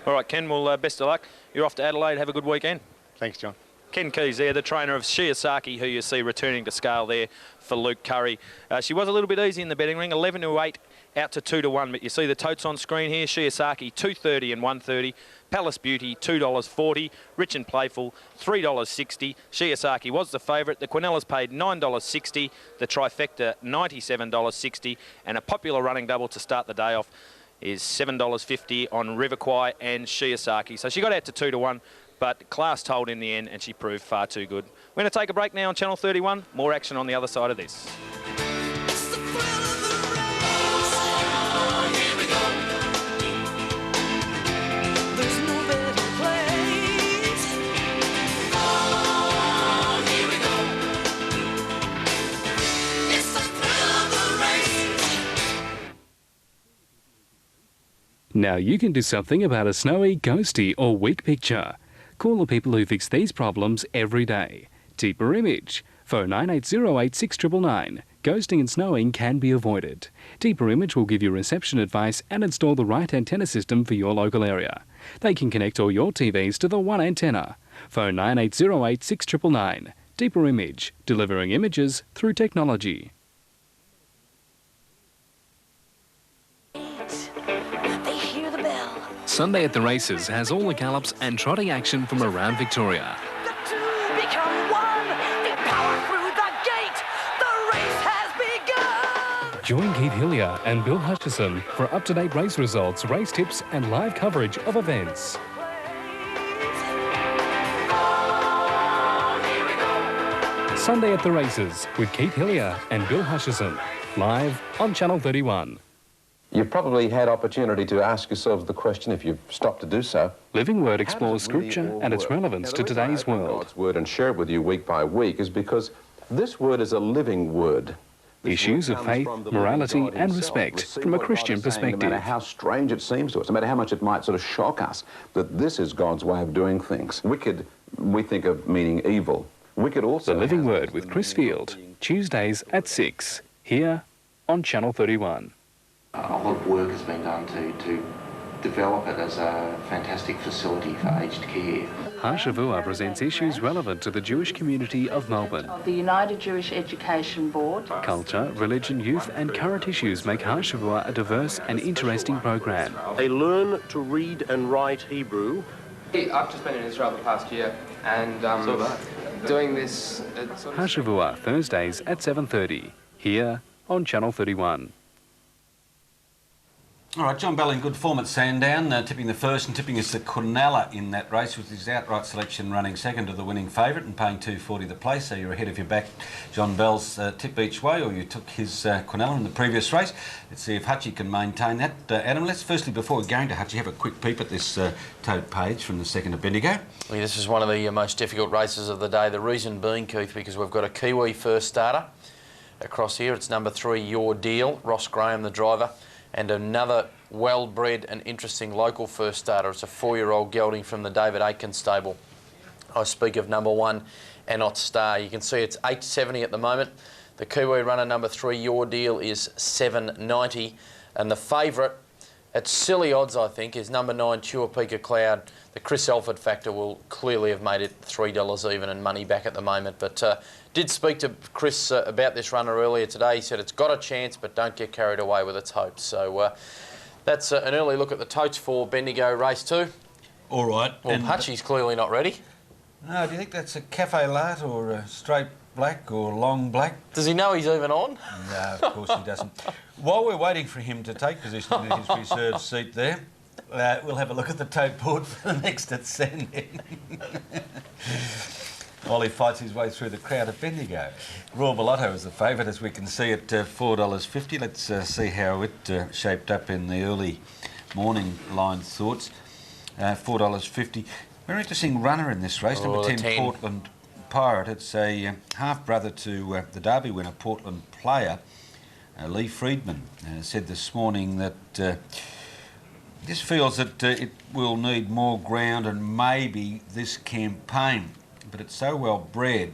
All right, Ken, well, best of luck. You're off to Adelaide. Have a good weekend. Thanks, John. Ken Keys there, the trainer of Shiosaki, who you see returning to scale there for Luke Curry. She was a little bit easy in the betting ring, 11 to 8, out to 2 to 1. But you see the totes on screen here. Shiosaki, $2.30 and $1.30. Palace Beauty, $2.40. Rich and Playful, $3.60. Shiosaki was the favourite. The Quinellas paid $9.60. The trifecta, $97.60. And a popular running double to start the day off is $7.50 on River Kwai and Shiosaki. So she got out to 2 to 1. But class told in the end, and she proved far too good. We're going to take a break now on Channel 31. More action on the other side of this. Now you can do something about a snowy, ghosty or weak picture. Call the people who fix these problems every day. Deeper Image. Phone 9808 6999. Ghosting and snowing can be avoided. Deeper Image will give you reception advice and install the right antenna system for your local area. They can connect all your TVs to the one antenna. Phone 9808 6999. Deeper Image. Delivering images through technology. Sunday at the Races has all the gallops and trotting action from around Victoria. The two become one. They power through the gate. The race has begun. Join Keith Hillier and Bill Hutchison for up-to-date race results, race tips and live coverage of events. Sunday at the Races with Keith Hillier and Bill Hutchison, live on Channel 31. You've probably had opportunity to ask yourselves the question, if you've stopped to do so. Living Word explores Scripture and its relevance to today's world. God's Word and share it with you week by week is because this Word is a living Word. Issues of faith, morality and respect from a Christian perspective. No matter how strange it seems to us, no matter how much it might sort of shock us, that this is God's way of doing things. Wicked, we think of meaning evil. Wicked also. The Living Word with Chris Field, Tuesdays at 6, here on Channel 31. A lot of work has been done to develop it as a fantastic facility for aged care. Hashavua presents issues relevant to the Jewish community of Melbourne. Of the United Jewish Education Board. Culture, religion, youth and current issues make Hashavua a diverse and interesting program. They learn to read and write Hebrew. I've just been in Israel the past year, and doing this... Hashavua, Thursdays at 7:30, here on Channel 31. All right, John Bell in good form at Sandown, tipping the first and tipping us the Cornella in that race with his outright selection running second to the winning favourite and paying $2.40 the place. So you're ahead of your back, John Bell's tip each way, or you took his Cornella in the previous race. Let's see if Hutchie can maintain that. Adam, let's firstly, before we go into Hutchie, have a quick peep at this tote page from the second of Bendigo. Well, this is one of the most difficult races of the day. The reason being, Keith, because we've got a Kiwi first starter across here. It's number 3, Your Deal, Ross Graham, the driver. And another well-bred and interesting local first starter. It's a 4-year-old gelding from the David Aitken stable. I speak of number 1, Anot Star. You can see it's $8.70 at the moment. The Kiwi runner number 3, Your Deal, is $7.90. And the favourite, at silly odds, I think, is number 9, Tuapeka Cloud. The Chris Elford factor will clearly have made it $3 even and money back at the moment. But did speak to Chris about this runner earlier today. He said it's got a chance, but don't get carried away with its hopes. So that's an early look at the totes for Bendigo race 2. All right. Well, Hutchie's clearly not ready. No, do you think that's a cafe latte or a straight black or long black? Does he know he's even on? No, of course he doesn't. While we're waiting for him to take position in his reserved seat there, we'll have a look at the tote board for the next at Sandown. While he fights his way through the crowd at Bendigo. Royal Bellotto is the favourite, as we can see, at $4.50. Let's see how it shaped up in the early morning line thoughts. $4.50. Very interesting runner in this race, number 10, Portland Pirate. It's a half-brother to the Derby winner, Portland Player. Lee Friedman said this morning that this feels that it will need more ground and maybe this campaign. But it's so well bred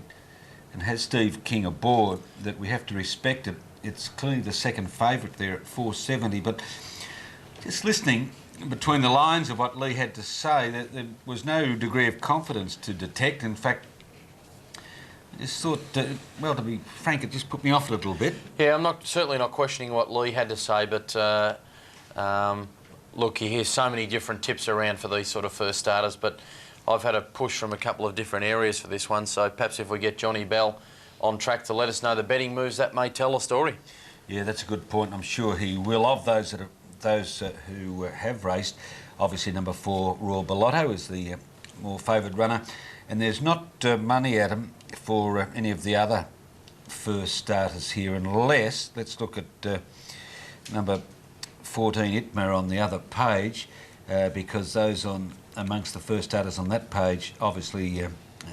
and has Steve King aboard that we have to respect it. It's clearly the second favourite there at $4.70. But just listening between the lines of what Lee had to say, there was no degree of confidence to detect. In fact, I just thought, well, to be frank, it just put me off a little bit. Yeah, I'm certainly not questioning what Lee had to say, but look, you hear so many different tips around for these sort of first starters, but I've had a push from a couple of different areas for this one, so perhaps if we get Johnny Bell on track to let us know the betting moves, that may tell a story. Yeah, that's a good point. I'm sure he will. Of those who have raced, obviously number 4, Royal Bellotto, is the more favoured runner, and there's not money at him for any of the other first starters here, unless, let's look at number 14, Itmar, on the other page, because those amongst the first starters on that page obviously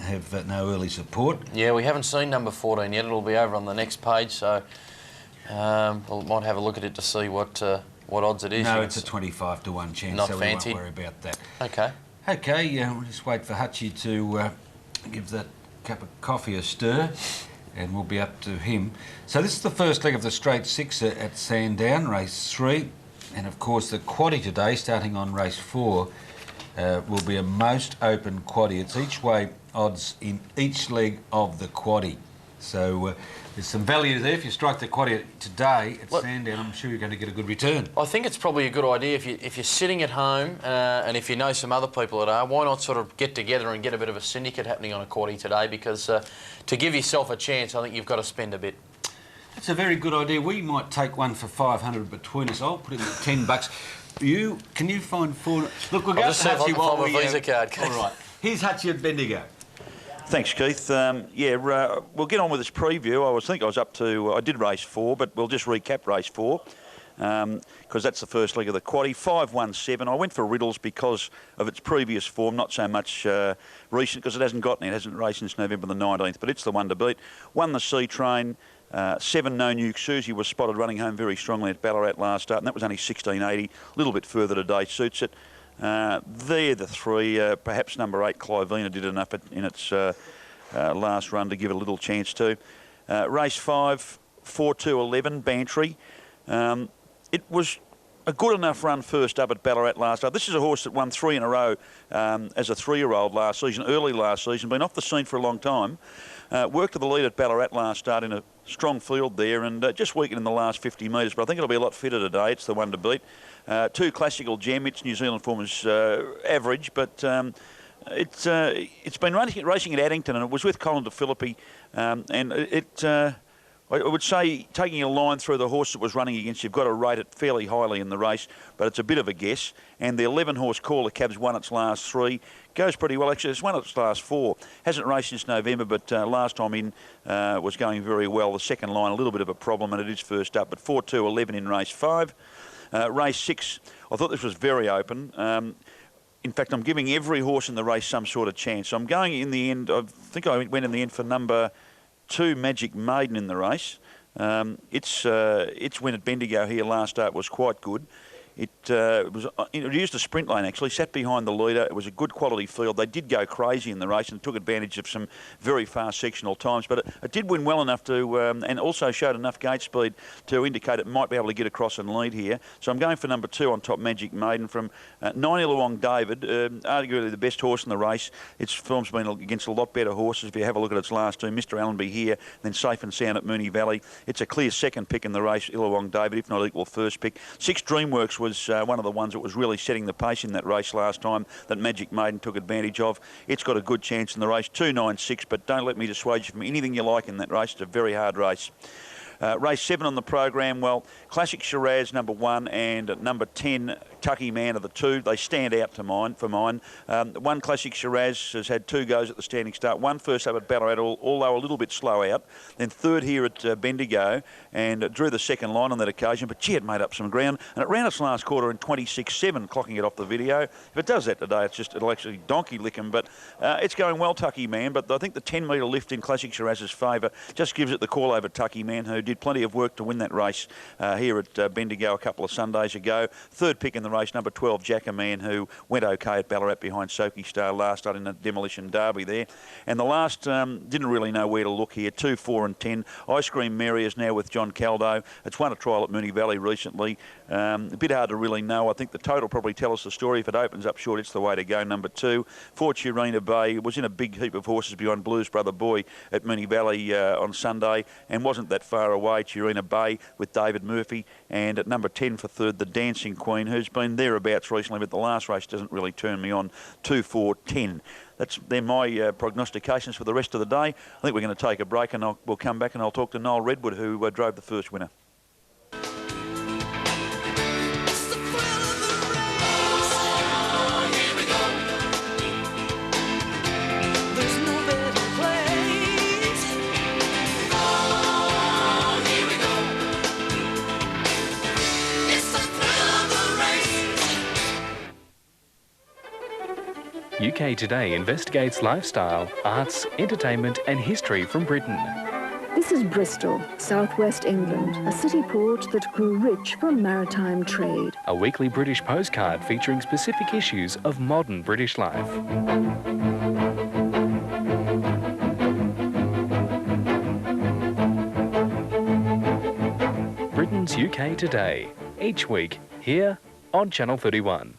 have no early support. Yeah, we haven't seen number 14 yet. It'll be over on the next page, so we might have a look at it to see what odds it is. No, it's a 25 to 1 chance, not so fancy. We won't worry about that. Okay. Okay, we'll just wait for Hutchie to give that cup of coffee a stir, and we'll be up to him. So this is the first leg of the straight 6 at Sandown, race 3, and of course the quaddie today, starting on race 4, will be a most open quaddie. It's each way odds in each leg of the quaddie. So there's some value there. If you strike the quaddie today at Sandown, I'm sure you're going to get a good return. I think it's probably a good idea if you're sitting at home and if you know some other people that are, why not sort of get together and get a bit of a syndicate happening on a quaddie today, because to give yourself a chance, I think you've got to spend a bit. That's a very good idea. We might take one for $500 between us. I'll put in the $10. Can you find 4? Look, we'll go to Hutchie while we... Visa card. All right. Here's Hutchie at Bendigo. Thanks, Keith. We'll get on with this preview. I did race 4, but we'll just recap race 4 because that's the first leg of the quaddie. 5-1-7. I went for Riddles because of its previous form, not so much recent, because it hasn't raced since November the 19th, but it's the one to beat. Won the C Train. 7 No Nuke Susie was spotted running home very strongly at Ballarat last start, and that was only 16.80. A little bit further today suits it. They're the 3. Perhaps number 8 Clivina did enough in its last run to give it a little chance too. Race 5, 4-2-11 Bantry. It was a good enough run first up at Ballarat last start. This is a horse that won 3 in a row as a 3-year-old early last season, been off the scene for a long time. Worked to the lead at Ballarat last start in a strong field there, and just weakened in the last 50 metres, but I think it'll be a lot fitter today. It's the one to beat. 2 Classical Gem. Its New Zealand form is average, but It's been racing at Addington, and it was with Colin DeFilippi, and I would say, taking a line through the horse that was running against, you've got to rate it fairly highly in the race, but it's a bit of a guess. And the 11-horse Caller Cab's won its last 3. Goes pretty well, actually. It's won its last 4. Hasn't raced since November, but last time in was going very well. The second line, a little bit of a problem, and it is first up. But 4-2-11 in race 5. Race 6, I thought this was very open. In fact, I'm giving every horse in the race some sort of chance. I'm going in the end, I think I went in the end for number 2, Magic Maiden in the race. Its win at Bendigo here last start was quite good. It used a sprint lane, actually, sat behind the leader. It was a good quality field. They did go crazy in the race and took advantage of some very fast sectional times, but it did win well enough to, and also showed enough gate speed to indicate it might be able to get across and lead here. So I'm going for number 2 on top, Magic Maiden, from 9 Illawong David, arguably the best horse in the race. Its form's been against a lot better horses. If you have a look at its last 2, Mr. Allenby here, then Safe and Sound at Moonee Valley. It's a clear second pick in the race, Illawong David, if not equal first pick. 6 Dreamworks was one of the ones that was really setting the pace in that race last time that Magic Maiden took advantage of. It's got a good chance in the race, 2-9-6, but don't let me dissuade you from anything you like in that race. It's a very hard race. Race 7 on the program, well, Classic Shiraz, number 1, and number 10, Tucky Man are the 2. They stand out for mine. 1 Classic Shiraz has had 2 goes at the standing start. 1 first up at Ballarat, although a little bit slow out. Then 3rd here at Bendigo, and drew the second line on that occasion, but gee, it made up some ground, and it ran its last quarter in 26.7, clocking it off the video. If it does that today, it'll actually donkey lick him, but it's going well, Tucky Man, but I think the 10-metre lift in Classic Shiraz's favour just gives it the call over Tucky Man, who did plenty of work to win that race here at Bendigo a couple of Sundays ago. 3rd pick in the race, number 12, Jackaman, who went okay at Ballarat behind Soaky Star last night in the Demolition Derby there. And the last, didn't really know where to look here, 2, 4 and 10. Ice Cream Mary is now with John Caldo. It's won a trial at Moonee Valley recently. A bit hard to really know. I think the total probably tell us the story. If it opens up short, it's the way to go. Number 2, Fortuna Bay, was in a big heap of horses behind Blues Brother Boy at Moonee Valley on Sunday and wasn't that far away. Turina Bay with David Murphy, and at number 10 for 3rd, the Dancing Queen, who's been thereabouts recently, but the last race doesn't really turn me on. 2, 4, 10. They're my prognostications for the rest of the day. I think we're going to take a break, and we'll come back and I'll talk to Noel Redwood, who drove the first winner. UK Today investigates lifestyle, arts, entertainment and history from Britain. This is Bristol, southwest England, a city port that grew rich from maritime trade. A weekly British postcard featuring specific issues of modern British life. Britain's UK Today, each week here on Channel 31.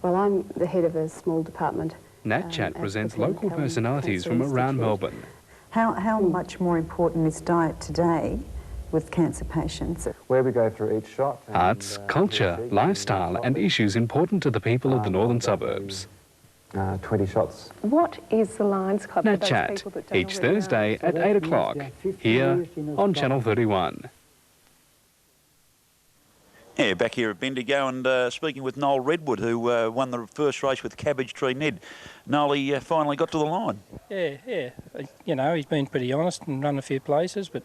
I'm the head of a small department. Nat Chat presents local personalities from around Melbourne. How much more important is diet today with cancer patients? Where we go through each shot. Arts, culture, lifestyle and issues important to the people of the northern suburbs. 20 shots. What is the Lions Club? Nat Chat, each Thursday at 8 o'clock, here on Channel 31. Yeah, back here at Bendigo and speaking with Noel Redwood, who won the first race with Cabbage Tree Ned. Noel, he finally got to the line. Yeah. You know, he's been pretty honest and run a few places, but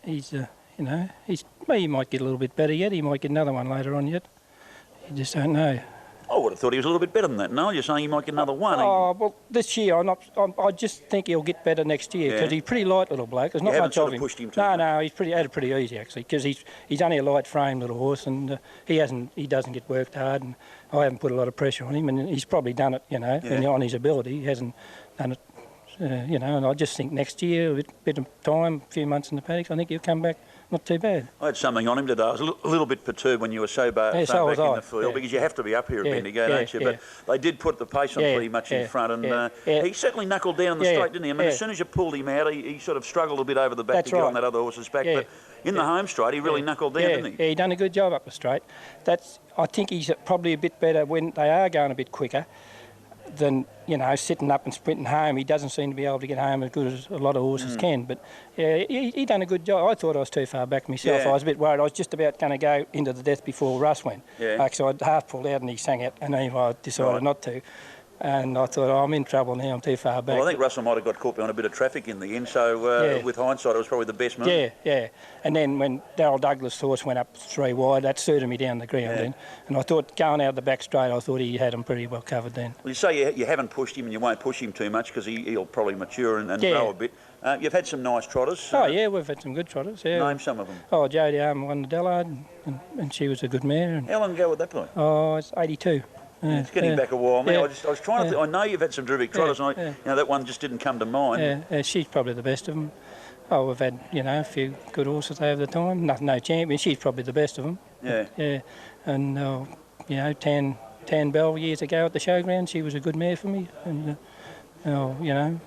he's, you know, he might get a little bit better yet. He might get another one later on yet. You just don't know. I would have thought he was a little bit better than that, Noel. You're saying he might get another one. Oh, well, this year, I just think he'll get better next year because he's a pretty light little bloke. There's not much of him. Pushed him No, he's had it pretty easy actually because he's only a light frame little horse and he doesn't get worked hard. And I haven't put a lot of pressure on him, and he's probably done it, you know, on his ability. He hasn't done it, you know, and I just think next year, a bit of time, a few months in the paddock, I think he'll come back not too bad. I had something on him today. I was a little bit perturbed when you were so far back in the field because you have to be up here at Bendigo, don't you? But they did put the pace on pretty much in front, and he certainly knuckled down the straight, didn't he? I mean, as soon as you pulled him out, he sort of struggled a bit over the back to get on that other horse's back, but in the home straight, he really knuckled down, didn't he? Yeah, he done a good job up the straight. I think he's probably a bit better when they are going a bit quicker than, you know, sitting up and sprinting home. He doesn't seem to be able to get home as good as a lot of horses can. But he done a good job. I thought I was too far back myself. I was a bit worried. I was just about going to go into the death before Russ went. So I'd half pulled out and he sang it, and then I decided not to. And I thought, I'm in trouble now, I'm too far back. Well, I think Russell might have got caught behind a bit of traffic in the end, so with hindsight, it was probably the best move. Yeah. And then when Darryl Douglas' horse went up 3 wide, that suited me down the ground then. And I thought, going out the back straight, I thought he had him pretty well covered then. Well, you say you haven't pushed him and you won't push him too much because he'll probably mature and grow a bit. You've had some nice trotters. Oh, yeah, we've had some good trotters, Name some of them. Oh, Jodie Armour won the Dallard, and she was a good mare. How long ago would that be? Oh, it's 82. It's getting back a while. I was trying to think. I know you've had some terrific trotters, and you know, that one just didn't come to mind. She's probably the best of them. Oh, we've had, you know, a few good horses over the time. No champion. She's probably the best of them. Yeah. And you know, Tan Bell years ago at the showground, she was a good mare for me. And you know,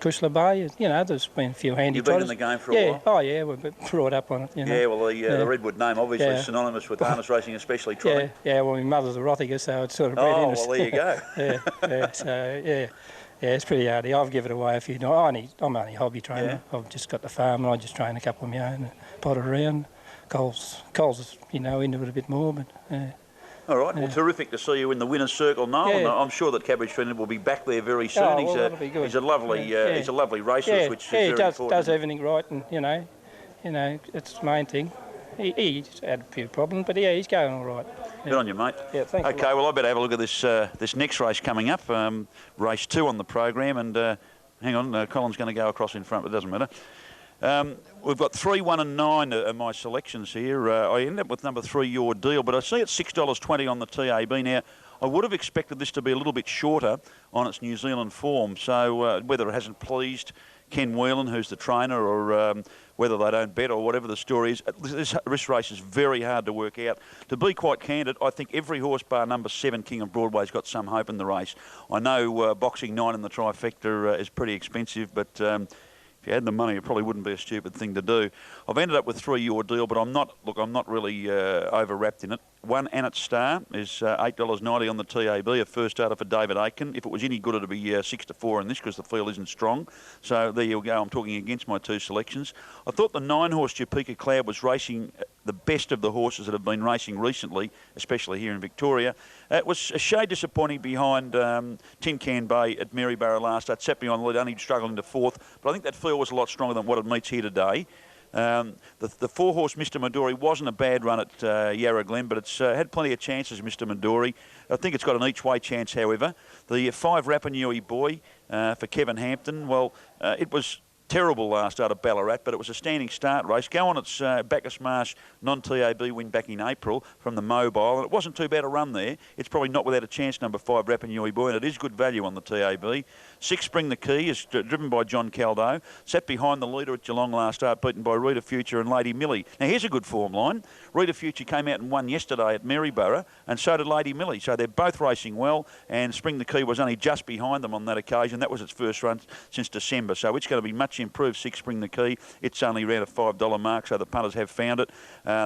Chrysler Bay, you know, there's been a few handy trotters. You've been in the game for a while? Oh, yeah, we've been brought up on it, you know. Yeah, well, the Redwood name, obviously synonymous with harness racing, especially trotting. Yeah, well, my mother's a Rothinger, so it's sort of bred in us. Oh, well, there you go. So, it's pretty hardy. I've given away a few. I'm only a hobby trainer. I've just got the farm, and I just train a couple of my own and pot it around. Cole's, you know, into it a bit more, but... All right, well, terrific to see you in the winner's circle, Noel. And I'm sure that Cabbage Tree will be back there very soon. That'll be good. He's a lovely, he's a lovely racehorse, which is very important. Does everything right, and you know, it's the main thing. He's had a few problems, but he's going all right. Good on you, mate. Yeah, thanks. Okay, well, I better have a look at this next race coming up, race 2 on the program, and hang on, Colin's going to go across in front, but it doesn't matter. We've got 3, 1 and 9 are my selections here. I end up with number 3, Your Deal, but I see it's $6.20 on the TAB. Now, I would have expected this to be a little bit shorter on its New Zealand form, so whether it hasn't pleased Ken Whelan, who's the trainer, or whether they don't bet or whatever the story is, this race is very hard to work out. To be quite candid, I think every horse bar number 7, King of Broadway's got some hope in the race. I know boxing 9 in the trifecta is pretty expensive, but... if you had the money, it probably wouldn't be a stupid thing to do. I've ended up with 3, Your Deal, but I'm not really over-wrapped in it. 1, Annette Star is $8.90 on the TAB, a first starter for David Aiken. If it was any good, it'd be 6-4 in this because the field isn't strong. So there you go. I'm talking against my 2 selections. I thought the 9-horse Topeka Cloud was racing the best of the horses that have been racing recently, especially here in Victoria. It was a shade disappointing behind Tin Can Bay at Maryborough last start. Sat behind the lead, only struggling to 4th. But I think that field was a lot stronger than what it meets here today. The 4-horse Mr. Midori wasn't a bad run at Yarra Glen, but it's had plenty of chances, Mr. Midori. I think it's got an each-way chance, however. The 5 Rapanui Boy for Kevin Hampton, well, it was terrible last start at Ballarat, but it was a standing start race. Go on its Bacchus Marsh non-TAB win back in April from the Mobile, and it wasn't too bad a run there. It's probably not without a chance, number 5 Rapanui Boy, and it is good value on the TAB. 6 Spring the Key is driven by John Caldo. Sat behind the leader at Geelong last start, beaten by Rita Future and Lady Millie. Now here's a good form line. Rita Future came out and won yesterday at Maryborough, and so did Lady Millie. So they're both racing well, and Spring the Key was only just behind them on that occasion. That was its first run since December, so it's going to be much improved. 6 Spring the Key. It's only around a $5 mark, so the punters have found it.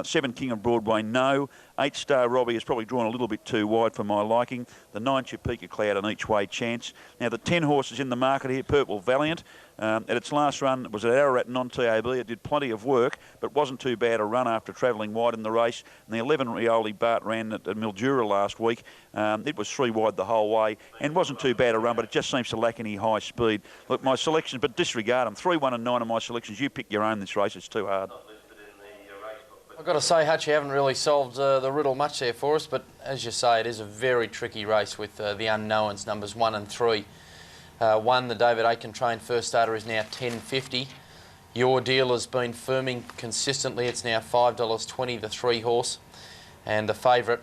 7 King of Broadway, no. 8 Star Robbie is probably drawn a little bit too wide for my liking. The 9 Topeka Cloud an each way chance. Now the 10 horses in the market here, Purple Valiant. At its last run, it was at Ararat non-TAB. It did plenty of work, but wasn't too bad a run after travelling wide in the race. And the 11 Rioli Bart ran at Mildura last week. It was 3 wide the whole way and wasn't too bad a run, but it just seems to lack any high speed. Look, my selections, but disregard them. 3, 1 and 9 are my selections. You pick your own this race. It's too hard. I've got to say, Hutch, you haven't really solved the riddle much there for us, but as you say, it is a very tricky race with the unknowns, numbers 1 and 3. 1, the David Aiken trained first starter, is now $10.50. Your Deal has been firming consistently. It's now $5.20, the 3 horse. And the favourite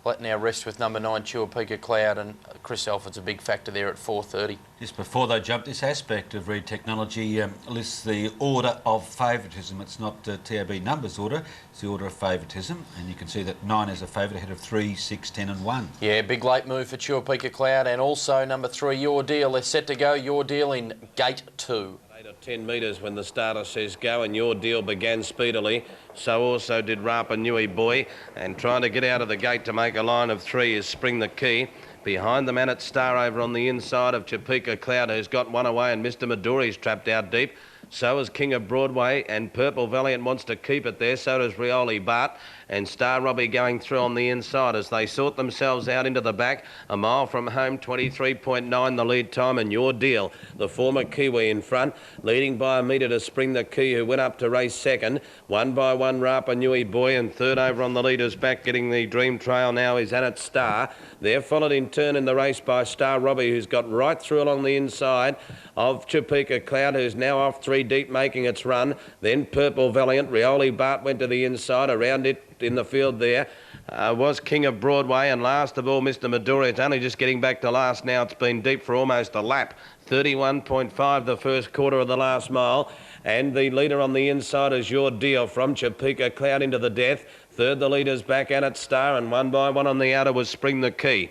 let now rest with number 9, Chuapika Cloud, and Chris Alford's a big factor there at 4:30. Just before they jump, this aspect of Reed Technology lists the order of favouritism. It's not TAB numbers order, it's the order of favouritism, and you can see that 9 is a favourite ahead of 3, 6, 10 and 1. Yeah, big late move for Chuapika Cloud, and also number 3, Your Deal. They're set to go. Your Deal in gate 2. 8 or 10 metres when the starter says go, and Your Deal began speedily. So also did Rapa Nui Boy, and trying to get out of the gate to make a line of 3 is Spring the Key. Behind the man at Star over on the inside of Chuapika Cloud, who's got one away, and Mr. Midori's trapped out deep. So is King of Broadway, and Purple Valiant wants to keep it there. So does Rioli Bart, and Star Robbie going through on the inside as they sort themselves out into the back. A mile from home, 23.9 the lead time, and Your Deal, the former Kiwi in front, leading by a metre to Spring the Key, who went up to race second. 1 by 1 Rapa Nui Boy, and third over on the leader's back, getting the dream trail now is Annette Star. They're followed in turn in the race by Star Robbie, who's got right through along the inside of Chuapika Cloud, who's now off 3 deep, making its run. Then Purple Valiant. Rioli Bart went to the inside. Around it in the field there was King of Broadway, and last of all Mr. Midori. It's only just getting back to last now. It's been deep for almost a lap. 31.5 the first quarter of the last mile, and the leader on the inside is Your Deal from Chuapika Cloud into the death. Third the leader's back, Annette Star, and 1 by 1 on the outer was Spring the Key.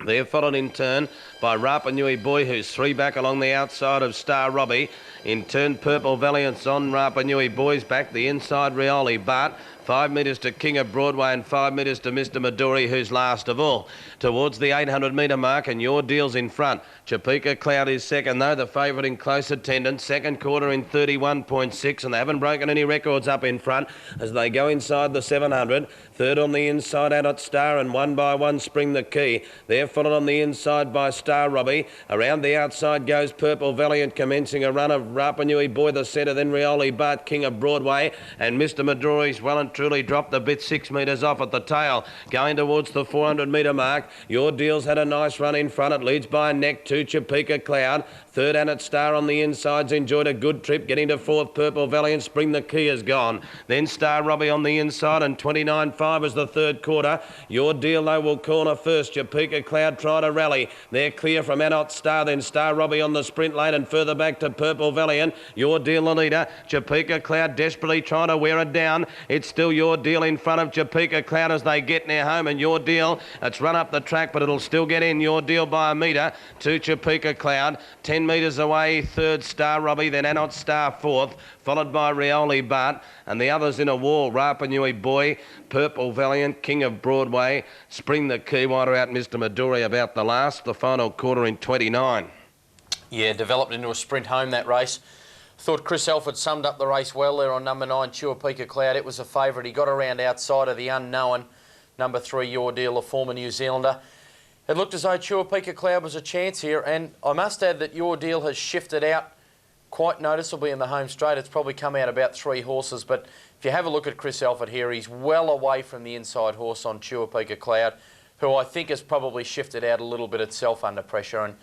They're followed in turn by Rapa Nui Boy, who's 3 back along the outside of Star Robbie. In turn, Purple Valiant's on Rapa Nui Boy's back. The inside, Rioli Bart. 5 metres to King of Broadway and 5 metres to Mr. Midori, who's last of all. Towards the 800 metre mark, and Your Deal's in front. Chuapika Cloud is second, though, the favourite in close attendance. Second quarter in 31.6, and they haven't broken any records up in front as they go inside the 700. Third on the inside, Annette Star, and 1 by 1 Spring the Key. They're followed on the inside by Star Robbie. Around the outside goes Purple Valiant, commencing a run of Rapa Nui Boy, the centre, then Rioli Bart, King of Broadway, and Mr. Midori's well and truly dropped a bit 6 metres off at the tail. Going towards the 400 metre mark, Your Deal's had a nice run in front. It leads by a neck to Chuapika Cloud. Third, Annette Star on the insides enjoyed a good trip. Getting to fourth, Purple Valiant. Spring the Key is gone. Then Star Robbie on the inside, and 29.5 is the third quarter. Your Deal, though, will corner first. Chuapika Cloud try to rally. They're clear from Annette Star, then Star Robbie on the sprint lane, and further back to Purple Valiant. Your Deal the leader. Chuapika Cloud desperately trying to wear it down. It's still Your Deal in front of Chuapika Cloud as they get near home, and Your Deal, it's run up the track, but it'll still get in. Your Deal by a metre to Chuapika Cloud. 10 metres away, third Star Robbie, then Annette Star fourth, followed by Rioli Bart, and the others in a wall. Rapa Nui Boy, Purple Valiant, King of Broadway, Spring the Key, Wider out Mr. Midori about the last, the final quarter in 29. Yeah, developed into a sprint home, that race. Thought Chris Alford summed up the race well there on number 9, Chuapika Cloud. It was a favourite. He got around outside of the unknown. Number 3, Your Deal, a former New Zealander. It looked as though Chuapika Cloud was a chance here, and I must add that Your Deal has shifted out quite noticeably in the home straight. It's probably come out about 3 horses, but if you have a look at Chris Alford here, he's well away from the inside horse on Chuapika Cloud, who I think has probably shifted out a little bit itself under pressure, and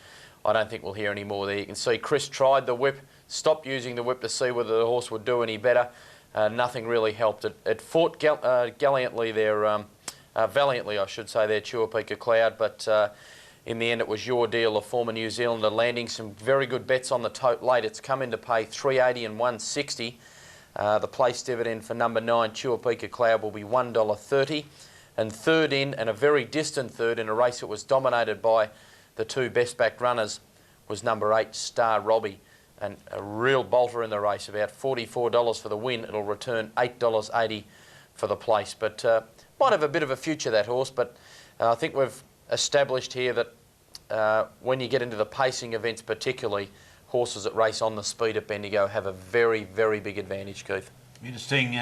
I don't think we'll hear any more there. You can see Chris tried the whip, stopped using the whip to see whether the horse would do any better. Nothing really helped. It fought gallantly there, valiantly, I should say, there, Chuapika Cloud, but in the end it was Your Deal, a former New Zealander, landing some very good bets on the tote late. It's come in to pay $3.80 and $1.60. The place dividend for number 9, Chuapika Cloud, will be $1.30. And third in, and a very distant third in a race that was dominated by the 2 best-backed runners, was number 8, Star Robbie. And a real bolter in the race, about $44 for the win. It'll return $8.80 for the place. But might have a bit of a future, that horse, but I think we've established here that when you get into the pacing events particularly, horses that race on the speed at Bendigo have a very, very big advantage, Keith. Be interesting,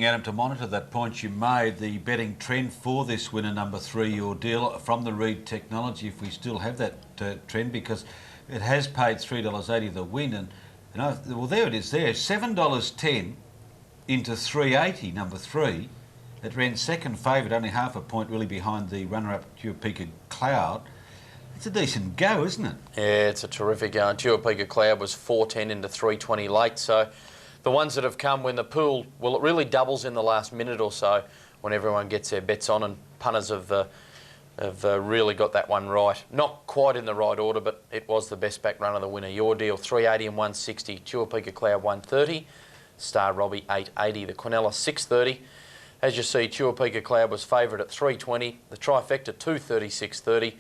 Adam, to monitor that point you made, the betting trend for this winner, number 3, Your Deal, from the Reed Technology, if we still have that trend, because it has paid $3.80 the win, and well, there it is there, $7.10 into $3.80, number 3. It ran second favourite, only half a point really behind the runner-up Chuapika Cloud. It's a decent go, isn't it? Yeah, it's a terrific go. And Chuapika Cloud was 4.10 into 3.20 late, so the ones that have come when the pool, well, it really doubles in the last minute or so when everyone gets their bets on, and punters have really got that one right. Not quite in the right order, but it was the best back runner, the winner. Your Deal 380 and 160, Chuapica Cloud 130, Star Robbie 880, the Quinella 630. As you see, Chuapica Cloud was favourite at 320, the trifecta 236.30,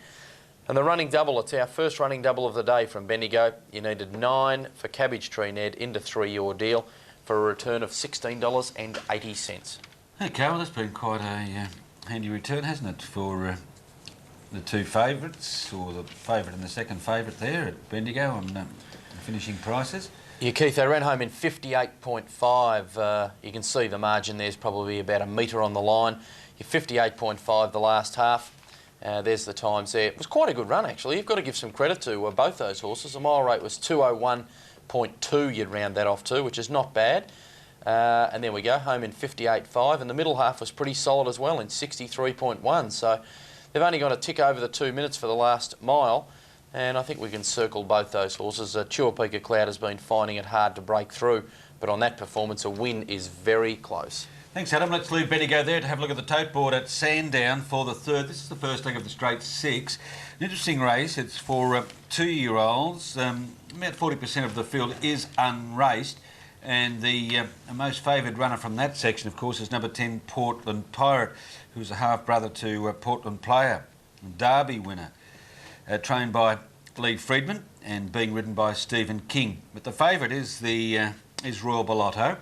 and the running double, it's our first running double of the day from Bendigo. You needed 9 for Cabbage Tree Ned into 3 Your Deal for a return of $16.80. Okay, well, that's been quite a handy return, hasn't it, for the two favourites, or the favourite and the second favourite there at Bendigo on finishing prices? Yeah, Keith, they ran home in 58.5. You can see the margin there's probably about a metre on the line. You're 58.5 the last half. There's the times there. It was quite a good run, actually. You've got to give some credit to both those horses. The mile rate was 2:01.2, you'd round that off to, which is not bad. And there we go, home in 58.5. And the middle half was pretty solid as well in 63.1. So they've only got a tick over the 2 minutes for the last mile. And I think we can circle both those horses. Chuapica Cloud has been finding it hard to break through, but on that performance, a win is very close. Thanks, Adam. Let's leave Bendigo there to have a look at the tote board at Sandown for the third. This is the first leg of the straight 6. An interesting race. It's for 2-year-olds. About 40% of the field is unraced. And the most favoured runner from that section, of course, is number 10, Portland Pirate, who's a half-brother to Portland Player, Derby winner. Trained by Lee Friedman and being ridden by Stephen King. But the favourite is Royal Bellotto.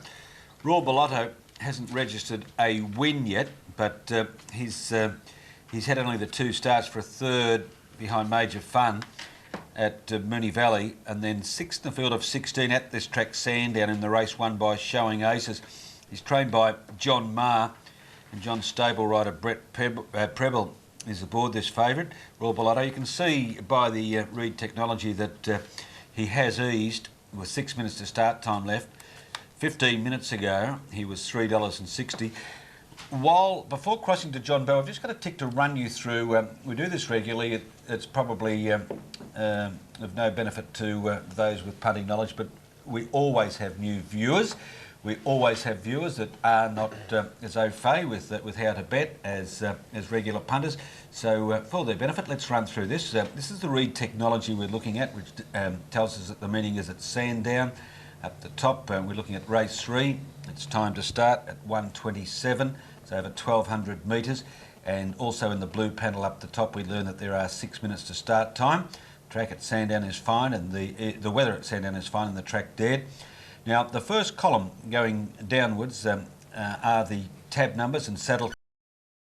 Royal Bellotto hasn't registered a win yet, but he's had only the 2 starts for a third behind Major Fun at Moonee Valley, and then 6th in the field of 16 at this track Sandown in the race won by Showing Aces. He's trained by John Marr, and John's stable rider Brett Preble is aboard this favourite, Royal Bellotto. You can see by the read technology that he has eased with 6 minutes to start time left. 15 minutes ago, he was $3.60. Before crossing to John Bell, I've just got a tick to run you through. We do this regularly. It's probably of no benefit to those with punting knowledge, but we always have new viewers. We always have viewers that are not as au fait with how to bet as regular punters. So for their benefit, let's run through this. This is the read technology we're looking at, which tells us that the meeting is at Sandown. Up the top, we're looking at race 3. It's time to start at 1:27. It's over 1,200 metres. And also in the blue panel up the top, we learn that there are 6 minutes to start time. Track at Sandown is fine, and the weather at Sandown is fine, and the track dead. Now, the first column going downwards are the tab numbers and saddle